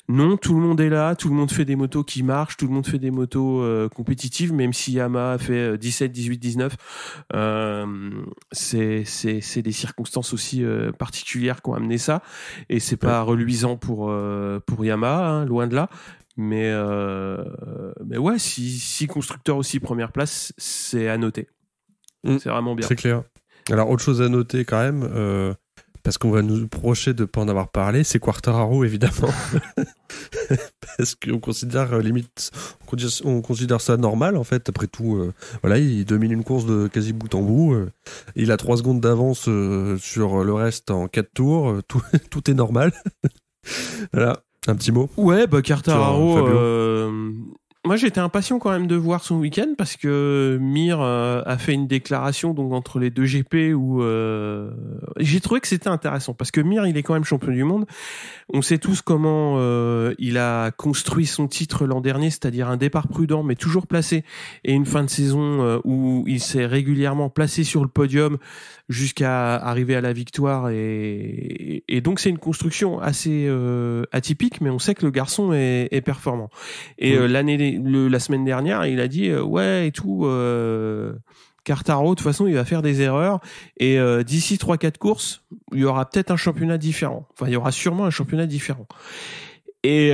Non, tout le monde est là, tout le monde fait des motos qui marchent, tout le monde fait des motos compétitives, même si Yamaha fait 17, 18, 19. C'est des circonstances aussi particulières qui ont amené ça, et c'est pas reluisant pour Yamaha, hein, loin de là. Mais ouais, si constructeur aussi première place, c'est à noter. C'est vraiment bien. C'est clair. Alors, autre chose à noter quand même, parce qu'on va nous reprocher de ne pas en avoir parlé, c'est Quartararo, évidemment. Parce qu'on considère on considère ça normal, en fait. Après tout, voilà, il domine une course de quasi bout en bout. Il a 3 secondes d'avance sur le reste en 4 tours. Tout est normal. Voilà, un petit mot. Ouais, Quartararo, Fabio. moi j'étais impatient quand même de voir son week-end parce que Mir a fait une déclaration donc entre les deux GP où j'ai trouvé que c'était intéressant parce que Mir il est quand même champion du monde. On sait tous comment il a construit son titre l'an dernier, c'est-à-dire un départ prudent mais toujours placé et une fin de saison où il s'est régulièrement placé sur le podium jusqu'à arriver à la victoire et donc c'est une construction assez atypique mais on sait que le garçon est performant. Et la semaine dernière, il a dit ouais et tout. Quartararo, de toute façon, il va faire des erreurs et d'ici 3-4 courses, il y aura peut-être un championnat différent. Enfin, il y aura sûrement un championnat différent. Et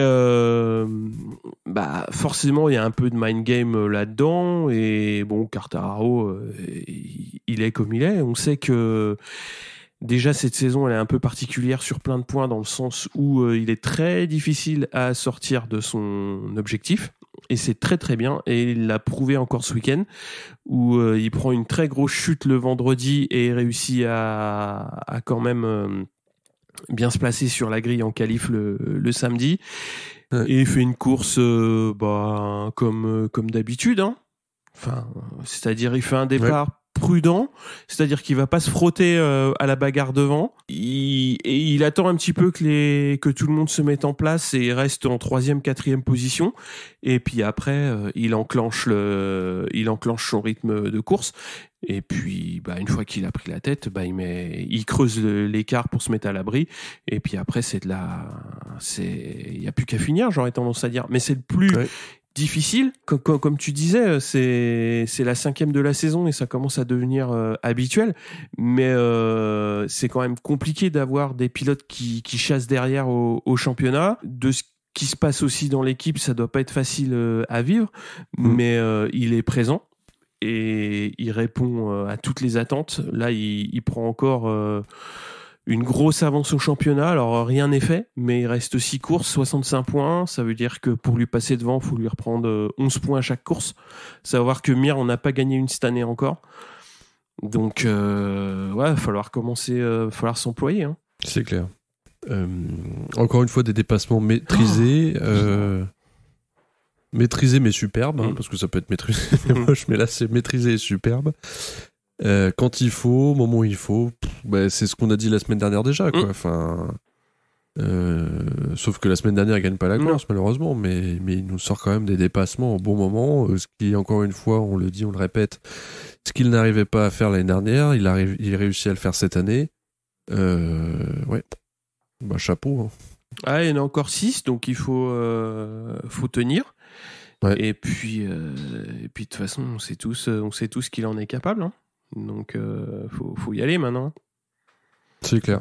forcément, il y a un peu de mind game là-dedans. Et bon, Quartararo, il est comme il est. On sait que déjà, cette saison, elle est un peu particulière sur plein de points dans le sens où il est très difficile à sortir de son objectif. Et c'est très très bien. Et il l'a prouvé encore ce week-end où il prend une très grosse chute le vendredi et réussit à quand même bien se placer sur la grille en qualif le samedi. Ouais. Et il fait une course comme d'habitude. Hein. Enfin, c'est-à-dire il fait un départ prudent, c'est-à-dire qu'il va pas se frotter à la bagarre devant. Il attend un petit peu que tout le monde se mette en place et reste en 3e, 4e position. Et puis après, il enclenche son rythme de course. Et puis, une fois qu'il a pris la tête, il creuse l'écart pour se mettre à l'abri. Et puis après, il y a plus qu'à finir, j'aurais tendance à dire. Mais c'est le plus difficile, comme tu disais, c'est la 5e de la saison et ça commence à devenir habituel, mais c'est quand même compliqué d'avoir des pilotes qui chassent derrière au championnat. De ce qui se passe aussi dans l'équipe, ça doit pas être facile à vivre, mais il est présent et il répond à toutes les attentes. Là, il prend encore une grosse avance au championnat, alors rien n'est fait, mais il reste 6 courses, 65 points, ça veut dire que pour lui passer devant, il faut lui reprendre 11 points à chaque course. Savoir que Mir, on n'a pas gagné une cette année encore. Donc, il va falloir falloir s'employer. Hein. C'est clair. Encore une fois, des dépassements maîtrisés. Maîtrisés mais superbes, hein, parce que ça peut être maîtrisé et moche, mais là c'est maîtrisé et superbe. Quand il faut, au moment où il faut, c'est ce qu'on a dit la semaine dernière déjà, quoi. Enfin, sauf que la semaine dernière il gagne pas la course malheureusement, mais il nous sort quand même des dépassements au bon moment, ce qui encore une fois, on le dit, on le répète, ce qu'il n'arrivait pas à faire l'année dernière, il réussit à le faire cette année. Chapeau. Hein. Ah, il y en a encore 6, donc il faut tenir. Ouais. Et puis de toute façon, on sait tous qu'il en est capable. Hein. Donc, faut y aller maintenant. C'est clair.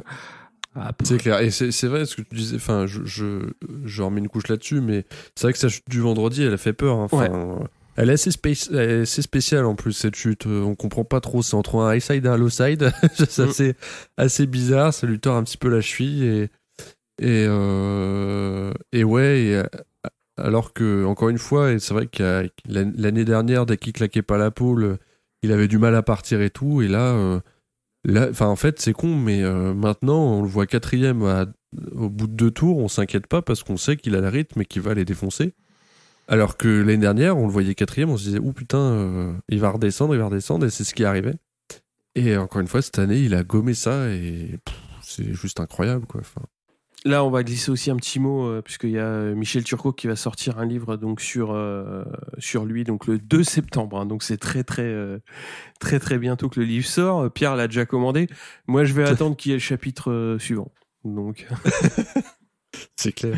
C'est clair. Et c'est vrai ce que tu disais. Enfin, je remets une couche là-dessus, mais c'est vrai que sa chute du vendredi, elle a fait peur. Hein. Enfin, elle est assez spéciale en plus cette chute. On comprend pas trop. C'est entre un high side et un low side. C'est assez bizarre. Ça lui tord un petit peu la cheville alors que encore une fois, et c'est vrai que l'année dernière, dès qu'il claquait pas la pole, il avait du mal à partir et tout, et là en fait c'est con, mais maintenant on le voit 4e au bout de 2 tours, on s'inquiète pas parce qu'on sait qu'il a le rythme et qu'il va les défoncer, alors que l'année dernière on le voyait 4e, on se disait putain, il va redescendre, et c'est ce qui arrivait. Et encore une fois cette année il a gommé ça et c'est juste incroyable quoi. Enfin, là, on va glisser aussi un petit mot, puisqu'il y a Michel Turcot qui va sortir un livre donc, sur lui donc, le 2 septembre. Hein, donc, c'est très, très, très, très bientôt que le livre sort. Pierre l'a déjà commandé. Moi, je vais attendre qu'il y ait le chapitre suivant. Donc... c'est clair.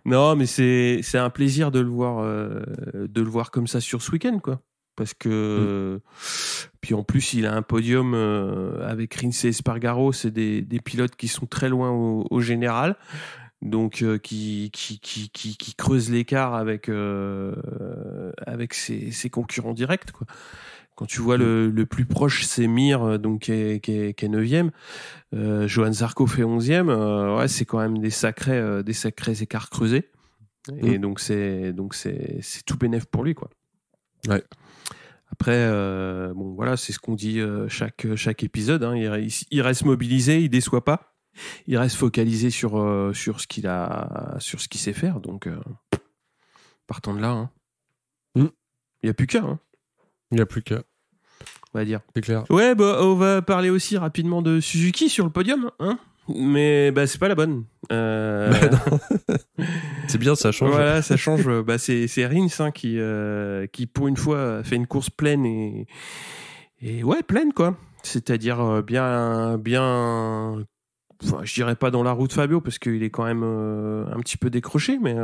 Non, mais c'est un plaisir de le voir comme ça sur ce week-end, quoi. Parce que puis en plus il a un podium avec Rins et Espargaro, c'est des pilotes qui sont très loin au général, donc qui creusent l'écart avec ses concurrents directs, quoi. Quand tu vois le plus proche, c'est Mir, donc qui est 9e. Johan Zarco fait 11e. Ouais, c'est quand même des sacrés écarts creusés. Et donc c'est tout bénef pour lui, quoi. Ouais. Après, bon voilà, c'est ce qu'on dit chaque épisode. Hein. Il reste mobilisé, il déçoit pas. Il reste focalisé sur ce qu'il sait faire. Donc partons de là. Hein. Il y a plus qu'à. Hein. Il n'y a plus qu'à. On va dire. C'est clair. Ouais, bah, on va parler aussi rapidement de Suzuki sur le podium. Hein, mais bah, c'est pas la bonne. C'est bien, ça change. Voilà, ça change. Bah, c'est Rins hein, qui, pour une fois, fait une course pleine et ouais, pleine, quoi. C'est-à-dire bien. Enfin, je dirais pas dans la roue de Fabio parce qu'il est quand même un petit peu décroché, mais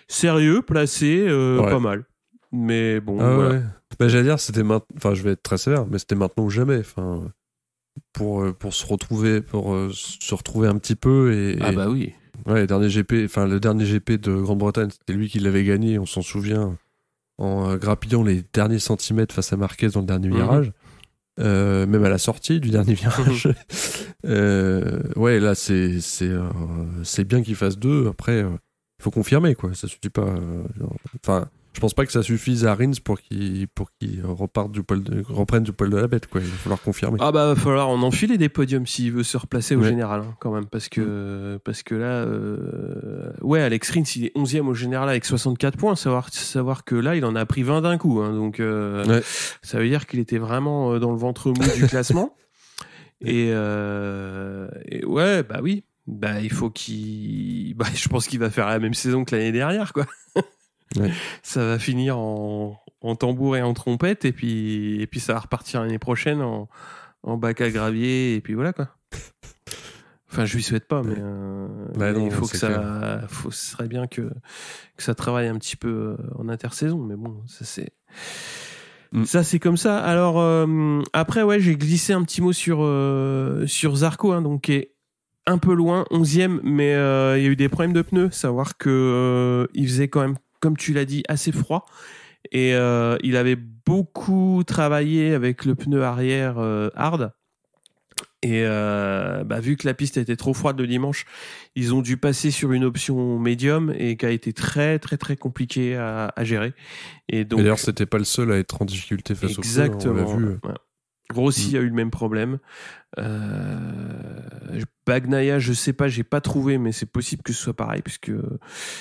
sérieux, placé, pas mal. Mais bon, voilà. Ouais. Bah, j'allais dire, c'était enfin, je vais être très sévère, mais c'était maintenant ou jamais. Enfin, pour se retrouver, se retrouver un petit peu Ah bah oui. Ouais, le dernier GP de Grande-Bretagne, c'était lui qui l'avait gagné, on s'en souvient, en grappillant les derniers centimètres face à Marquez dans le dernier virage. Même à la sortie du dernier virage. Ouais, là, c'est bien qu'il fasse 2. Après, il faut confirmer, quoi. Ça suffit pas. Enfin, je pense pas que ça suffise à Rins pour qu'il reprenne du poil de la bête, quoi. Il va falloir confirmer. Ah bah, va falloir en enfiler des podiums s'il veut se replacer au général, hein, quand même. Parce que là, ouais, Alex Rins, il est 11e au général avec 64 points. Savoir que là, il en a pris 20 d'un coup. Hein, donc, ça veut dire qu'il était vraiment dans le ventre mou du classement. Et ouais, bah oui. Bah, il faut je pense qu'il va faire la même saison que l'année dernière, quoi. Ouais. Ça va finir en tambour et en trompette et puis ça va repartir l'année prochaine en bac à gravier et puis voilà, quoi. Enfin, je lui souhaite pas, mais non, il faut que clair. ce serait bien que ça travaille un petit peu en intersaison, mais bon, ça c'est ça c'est comme ça. Alors après, ouais, j'ai glissé un petit mot sur Zarco, hein, donc qui est un peu loin, 11e, mais il y a eu des problèmes de pneus, savoir que il faisait quand même, comme tu l'as dit, assez froid. Et il avait beaucoup travaillé avec le pneu arrière hard. Et vu que la piste était trop froide le dimanche, ils ont dû passer sur une option médium et qui a été très très très compliqué à gérer. Et donc, d'ailleurs, c'était pas le seul à être en difficulté face au pneu. Exactement. On l'a vu. Ouais. Rossi a eu le même problème. Bagnaia, je sais pas, j'ai pas trouvé, mais c'est possible que ce soit pareil, puisque.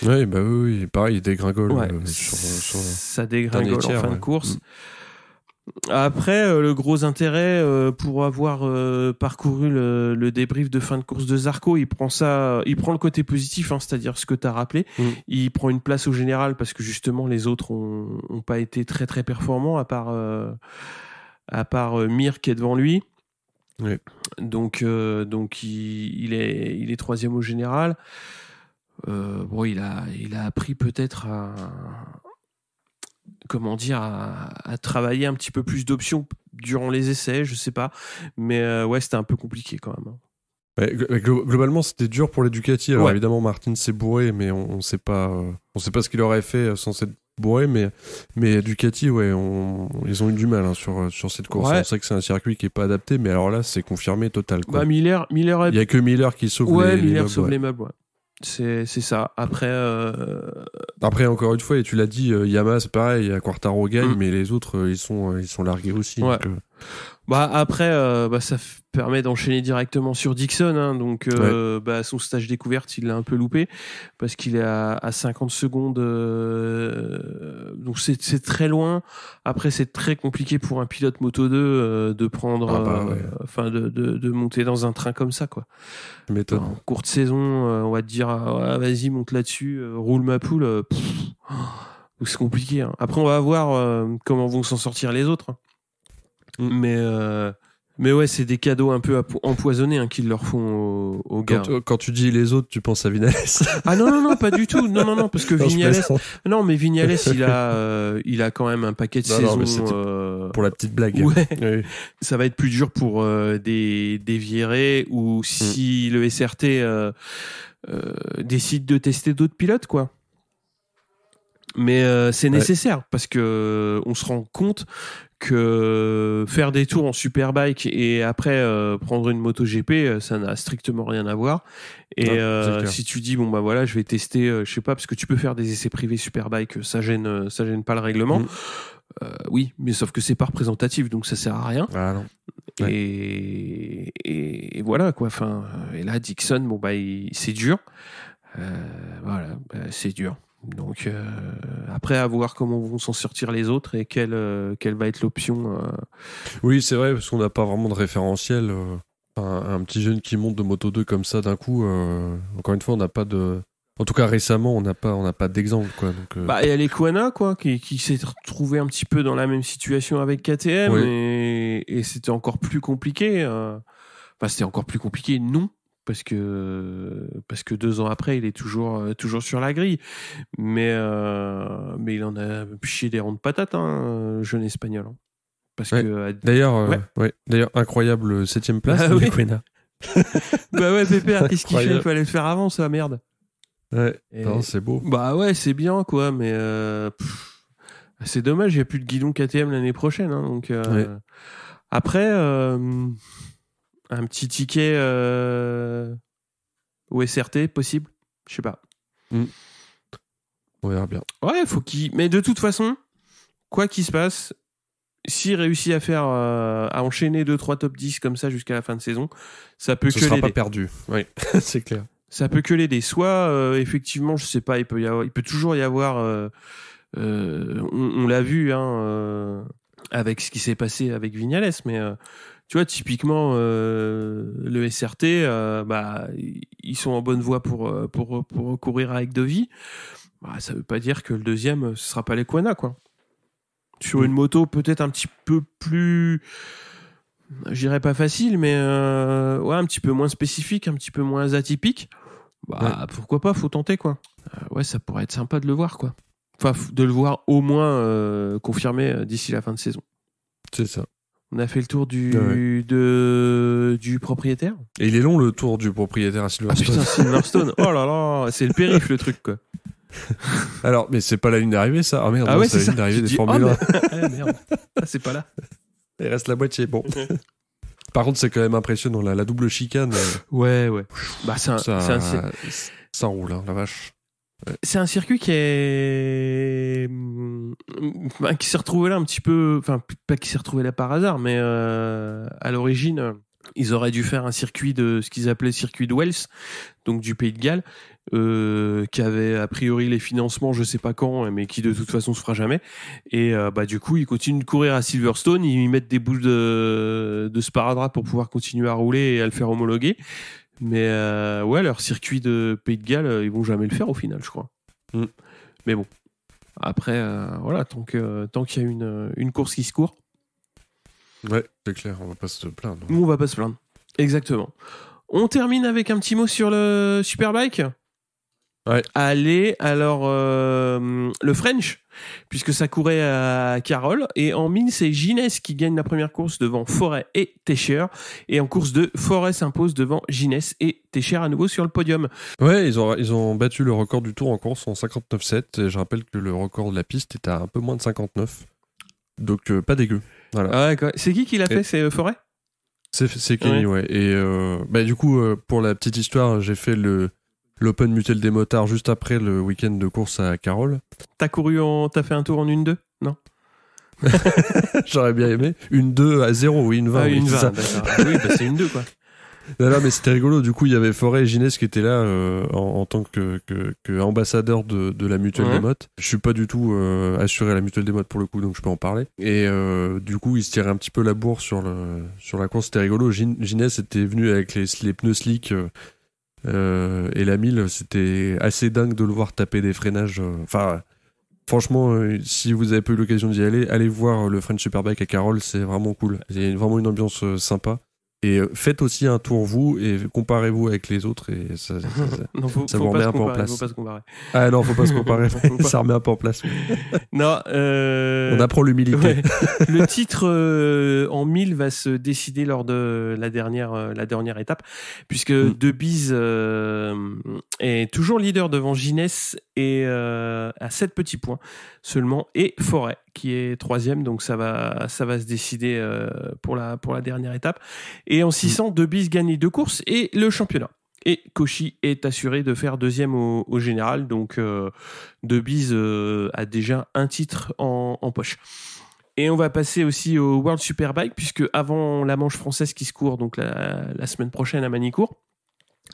Ouais, bah oui, pareil, il dégringole. Ouais, sur ça dégringole tiers, en fin de course. Après, le gros intérêt pour avoir parcouru le débrief de fin de course de Zarco, il prend le côté positif, hein, c'est-à-dire ce que tu as rappelé. Il prend une place au général parce que justement les autres ont pas été très très performants à part Mir qui est devant lui. Oui. Donc il est 3e au général. Bon, il a appris peut-être à travailler un petit peu plus d'options durant les essais, je sais pas, mais ouais, c'était un peu compliqué quand même. Ouais, globalement, c'était dur pour les Ducati. Alors évidemment, Martin s'est bourré, mais on sait pas ce qu'il aurait fait sans s'être bourré, mais Ducati, ouais, ils ont eu du mal hein, sur cette course. Ouais. On sait que c'est un circuit qui est pas adapté, mais alors là, c'est confirmé total, quoi. Bah, Miller il y a que Miller qui sauve les Miller meubles, sauve les meubles, ouais. C'est ça. Après, encore une fois, et tu l'as dit, Yamaha, c'est pareil, il y a Quartaro gagne, mais les autres, ils sont largués aussi. Ouais. Donc, après, ça permet d'enchaîner directement sur Dixon, hein, donc son stage découverte, il l'a un peu loupé parce qu'il est à 50 secondes, donc c'est très loin. Après, c'est très compliqué pour un pilote Moto 2 de prendre, de monter dans un train comme ça, quoi. Méthode. En courte saison, on va te dire, vas-y, monte là-dessus, roule ma poule. C'est compliqué. Hein. Après, on va voir comment vont s'en sortir les autres. Mais ouais, c'est des cadeaux un peu empoisonnés hein, qu'ils leur font aux gars. Quand tu dis les autres, tu penses à Viñales. Ah non, pas du tout. Non, parce que Viñales. Non, mais Viñales, il a quand même un paquet de saisons. Pour la petite blague. Ouais. Oui. Ça va être plus dur pour des virés ou si le SRT décide de tester d'autres pilotes, quoi. Mais c'est nécessaire parce que on se rend compte que faire des tours en Superbike et après prendre une MotoGP, ça n'a strictement rien à voir. Et si tu dis bon bah voilà, je vais tester, je sais pas, parce que tu peux faire des essais privés Superbike, ça gêne pas le règlement. Oui, mais sauf que c'est pas représentatif, donc ça sert à rien. Ah non. Ouais. Et voilà quoi. Enfin, et là Dixon, bon bah c'est dur. Voilà, c'est dur. Donc après, à voir comment vont s'en sortir les autres et quelle va être l'option. Oui, c'est vrai, parce qu'on n'a pas vraiment de référentiel. Un petit jeune qui monte de Moto 2 comme ça d'un coup, encore une fois, on n'a pas de... En tout cas, récemment, on n'a pas d'exemple, quoi. Donc, Bah, il y a les Kwana, quoi, qui s'est retrouvé un petit peu dans la même situation avec KTM, oui. et c'était encore plus compliqué. Enfin, c'était encore plus compliqué, non, parce que 2 ans après, il est toujours sur la grille. Mais il en a chié des ronds de patates, hein, jeune espagnol. Hein. Parce que D'ailleurs, incroyable 7ème place Ah de oui. Quena. bah ouais, Pépère, qu'est-ce qu'il fait? Incroyable. Il fallait le faire avant, ça, merde. Ouais, Et- non, c'est beau. Bah ouais, c'est bien, quoi, mais c'est dommage, il n'y a plus de guidon KTM l'année prochaine. Hein, donc, après, un petit ticket au SRT, possible? Je sais pas. On verra bien. Ouais, faut qu'il... Mais de toute façon, quoi qu'il se passe, s'il réussit à faire à enchaîner 2-3 top 10 comme ça jusqu'à la fin de saison, ça peut Ce que sera l'aider. pas perdu. Oui, c'est clair. Ça peut que l'aider. Soit, effectivement, je sais pas, il peut toujours y avoir... on l'a vu avec ce qui s'est passé avec Vignales, mais tu vois, typiquement, le SRT, bah, ils sont en bonne voie pour courir avec Dovi. Bah, ça veut pas dire que le deuxième, ce sera pas les Kwana, quoi. Sur une moto peut-être un petit peu plus... Je dirais pas facile, mais ouais, un petit peu moins spécifique, un petit peu moins atypique. Bah, pourquoi pas, faut tenter, quoi. Ouais, ça pourrait être sympa de le voir, quoi. Enfin, de le voir au moins confirmé d'ici la fin de saison. C'est ça. On a fait le tour du propriétaire. Et il est long le tour du propriétaire à Ah Silverstone. putain, Silverstone. Oh là là, c'est le périph' le truc, quoi. Alors, mais c'est pas la ligne d'arrivée, ça? Ah merde, Ah non, ouais, c'est c'est la ça. ligne d'arrivée Tu des dis, Formule 1. Ah merde. Ah, c'est pas là. Il reste la moitié, bon. Par contre, c'est quand même impressionnant, la double chicane. Ouais. Bah, Ça roule, hein, la vache. c'est un circuit qui s'est retrouvé là un petit peu, enfin pas qui s'est retrouvé là par hasard, mais à l'origine ils auraient dû faire un circuit de ce qu'ils appelaient circuit de Wells, donc du Pays de Galles, qui avait a priori les financements je sais pas quand, mais qui de toute façon se fera jamais, et bah du coup ils continuent de courir à Silverstone, ils mettent des boules de sparadrap pour pouvoir continuer à rouler et à le faire homologuer. Mais ouais, leur circuit de Pays de Galles, ils vont jamais le faire au final, je crois. Mais bon, après, voilà, tant qu'il y a une course qui se court, Ouais, c'est clair, on va pas se plaindre. nous on va pas se plaindre. Exactement. On termine avec un petit mot sur le Superbike. Ouais. Allez, alors le French, puisque ça courait à Carole, et en mine c'est Gines qui gagne la première course devant Forêt et Teicher, et en course 2, Forêt s'impose devant Gines et Teicher à nouveau sur le podium. Ouais, ils ont battu le record du tour en course en 59,7. Et je rappelle que le record de la piste est à un peu moins de 59. Donc pas dégueu. Voilà. Ah ouais, quoi. C'est qui l'a fait? C'est Forêt? C'est Kenny, ouais. Et du coup, pour la petite histoire, j'ai fait l'Open Mutuel des Motards juste après le week-end de course à Carole. T'as fait un tour en 1-2? Non. J'aurais bien aimé. Une 2 à 0, oui, une 20. Ah, oui, une c'est 20, ça. d'accord. Ah oui, bah c'est une 2, quoi. Non, mais c'était rigolo. Du coup, il y avait Forêt et Ginès qui étaient là en tant que ambassadeur de la Mutuelle des Mottes. Je suis pas du tout assuré à la Mutuelle des Mottes pour le coup, donc je peux en parler. Et du coup, ils se tiraient un petit peu la bourre sur la course. C'était rigolo. Ginès était venu avec les pneus slick et la 1000. C'était assez dingue de le voir taper des freinages. Enfin, franchement, si vous avez pas eu l'occasion d'y aller, allez voir le French Superbike à Carole. C'est vraiment cool. Il y a vraiment une ambiance sympa. Et faites aussi un tour vous et comparez-vous avec les autres et ça Non, ça vous remet un peu en place. Faut pas se comparer. Ah non, faut pas se comparer. Ça remet un peu en place. Non, On apprend l'humilité. ouais. Le titre en 1000 va se décider lors de la dernière étape, puisque De Bise est toujours leader devant Ginès et à 7 petits points seulement, et Forêt qui est 3e, donc ça va se décider pour la dernière étape. Et en 600, De Bis gagne les 2 courses et le championnat. Et Cauchy est assuré de faire 2e au général, donc De Bis a déjà un titre en poche. Et on va passer aussi au World Superbike, puisque avant la manche française qui se court, donc la semaine prochaine à Manicourt,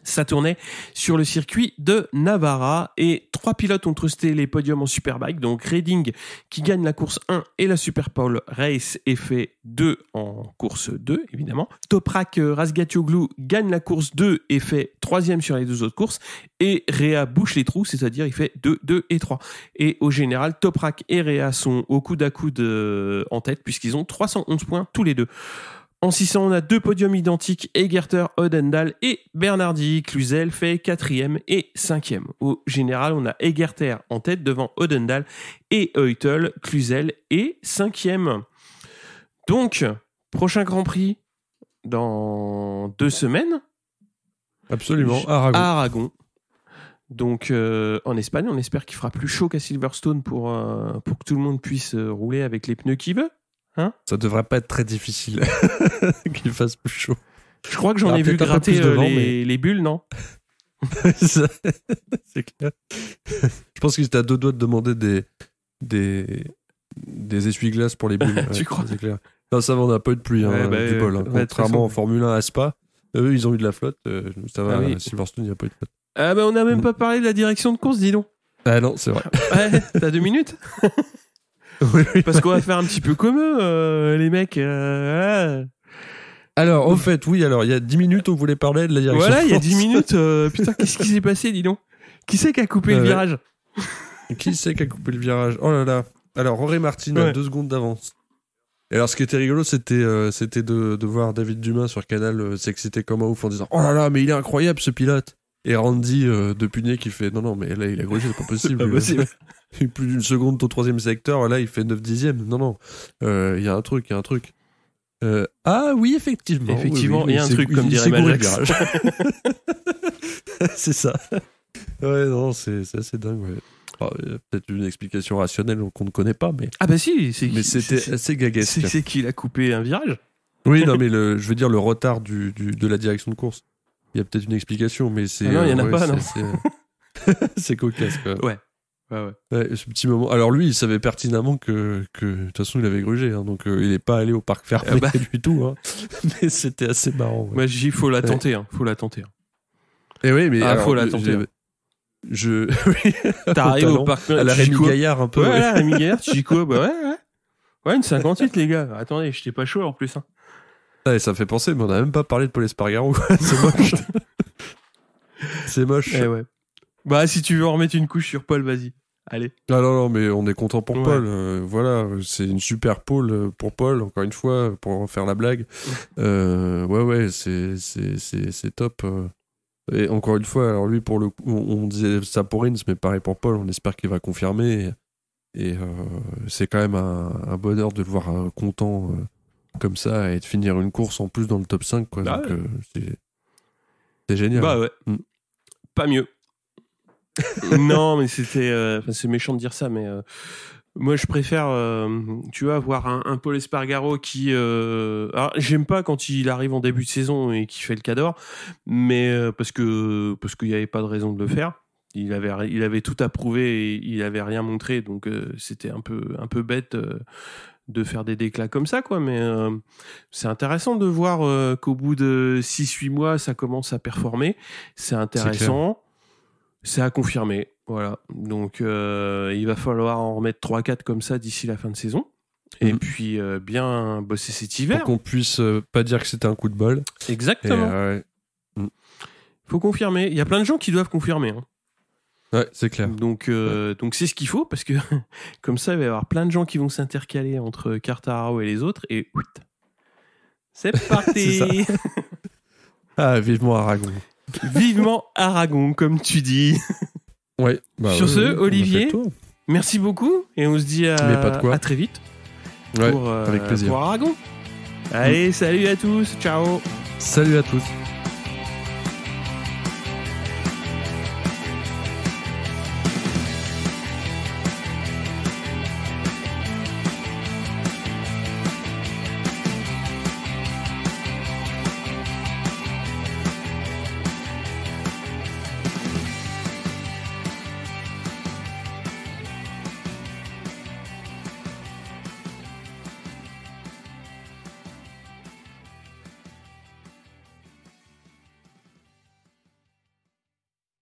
ça tournait sur le circuit de Navarra et 3 pilotes ont trusté les podiums en Superbike. Donc Redding qui gagne la course 1 et la Superpole Race et fait 2 en course 2 évidemment. Toprak Razgatlioglu gagne la course 2 et fait 3e sur les 2 autres courses. Et Réa bouche les trous, c'est-à-dire il fait 2, 2 et 3. Et au général, Toprak et Réa sont au coude à coude en tête puisqu'ils ont 311 points tous les deux. En 600, on a 2 podiums identiques, Egerter, Odendal et Bernardi. Cluzel fait 4e et 5e. Au général, on a Egerter en tête devant Odendal et Eutel. Cluzel est 5e. Donc, prochain Grand Prix dans 2 semaines. Absolument, à Aragon. Donc, en Espagne, on espère qu'il fera plus chaud qu'à Silverstone pour que tout le monde puisse rouler avec les pneus qu'il veut. Hein, ça devrait pas être très difficile qu'il fasse plus chaud. Je crois que j'en ai vu gratter les bulles, non? C'est clair. Je pense qu'ils étaient à 2 doigts de demander des essuie-glaces pour les bulles. Tu crois? C'est clair. Non, ça va, on n'a pas eu de pluie, du bol. Contrairement en Formule 1 à Spa, eux, ils ont eu de la flotte. Ça va, à Silverstone, il n'y a pas eu de flotte. Ah bah on n'a même pas parlé de la direction de course, dis donc. Ah non, c'est vrai. Ouais, t'as 2 minutes? Oui. Parce qu'on va faire un petit peu comme eux, les mecs. Alors, en fait, oui, alors, il y a 10 minutes, on voulait parler de la direction. Voilà, il y a 10 minutes. Putain, qu'est-ce qui s'est passé, dis donc? Qui c'est qui a coupé le virage? Qui c'est qui a coupé le virage? Oh là là. Alors, Rory Martin a 2 secondes d'avance. Et alors, ce qui était rigolo, c'était de voir David Dumas sur Canal s'exciter comme un ouf en disant « Oh là là, mais il est incroyable, ce pilote !» Et Randy de Punay qui fait « Non, mais là, il a grugé, c'est pas possible. » C'est pas possible. Plus d'une seconde au 3e secteur, là il fait 9 dixièmes. Non, il y a un truc. Ah oui, effectivement. Effectivement, il y a un truc, comme dirait Majax. C'est ça. Ouais, non, c'est assez dingue, ouais. Alors, y a peut-être une explication rationnelle qu'on ne connaît pas, mais... Ah bah si, c'était assez gaguesque. C'est qu'il a coupé un virage. Oui, non, mais je veux dire le retard de la direction de course. Il y a peut-être une explication, mais c'est... Ah non, il n'y en a pas, non. C'est cocasse, quoi. Ouais. Ce petit moment. Alors lui, il savait pertinemment que de toute façon, il avait grugé, hein, donc il n'est pas allé au parc fermé du tout. Hein. Mais c'était assez marrant. Ouais. Moi, je dis, faut la tenter. Hein. Faut la tenter. Et oui, mais faut la tenter. T'arrives au parc à la Rémi Gaillard un peu. Ouais, la Rémi Gaillard, tu dis quoi? Bah ouais, une 58 les gars. Attendez, j'étais pas chaud en plus. Hein. Ouais, ça fait penser, mais on n'a même pas parlé de Paul Espargaro. C'est moche. C'est moche. Ouais. Bah si tu veux en remettre une couche sur Paul, vas-y. Allez. Ah non, mais on est content pour Paul. Voilà, c'est une super pole pour Paul, encore une fois, pour faire la blague. Ouais, c'est top. Et encore une fois, alors lui, pour le coup, on disait ça pour Rins, mais pareil pour Paul, on espère qu'il va confirmer. Et c'est quand même un bonheur de le voir content comme ça et de finir une course en plus dans le top 5. Quoi. Ah donc c'est génial. Bah ouais. Pas mieux. Non, mais c'est méchant de dire ça, mais moi je préfère, tu vois, voir un Paul Espargaro qui, alors j'aime pas quand il arrive en début de saison et qu'il fait le Cador, mais parce qu'il y avait pas de raison de le faire. Il avait tout approuvé et il avait rien montré, donc c'était un peu bête de faire des déclats comme ça, quoi. Mais c'est intéressant de voir qu'au bout de 6-8 mois, ça commence à performer. C'est intéressant. C'est à confirmer, voilà. Donc, il va falloir en remettre 3-4 comme ça d'ici la fin de saison. Et puis, bien bosser cet hiver. Pour qu'on puisse pas dire que c'était un coup de bol. Exactement. Faut confirmer. Il y a plein de gens qui doivent confirmer. Hein. Ouais, c'est clair. Donc c'est ce qu'il faut, parce que comme ça, il va y avoir plein de gens qui vont s'intercaler entre Quartararo et les autres. Et c'est parti. Ah, vivement Aragon. Vivement Aragon, comme tu dis. Ouais. Sur ce, Olivier, merci beaucoup et on se dit à très vite avec plaisir. pour Aragon. Allez, salut à tous, ciao. Salut à tous.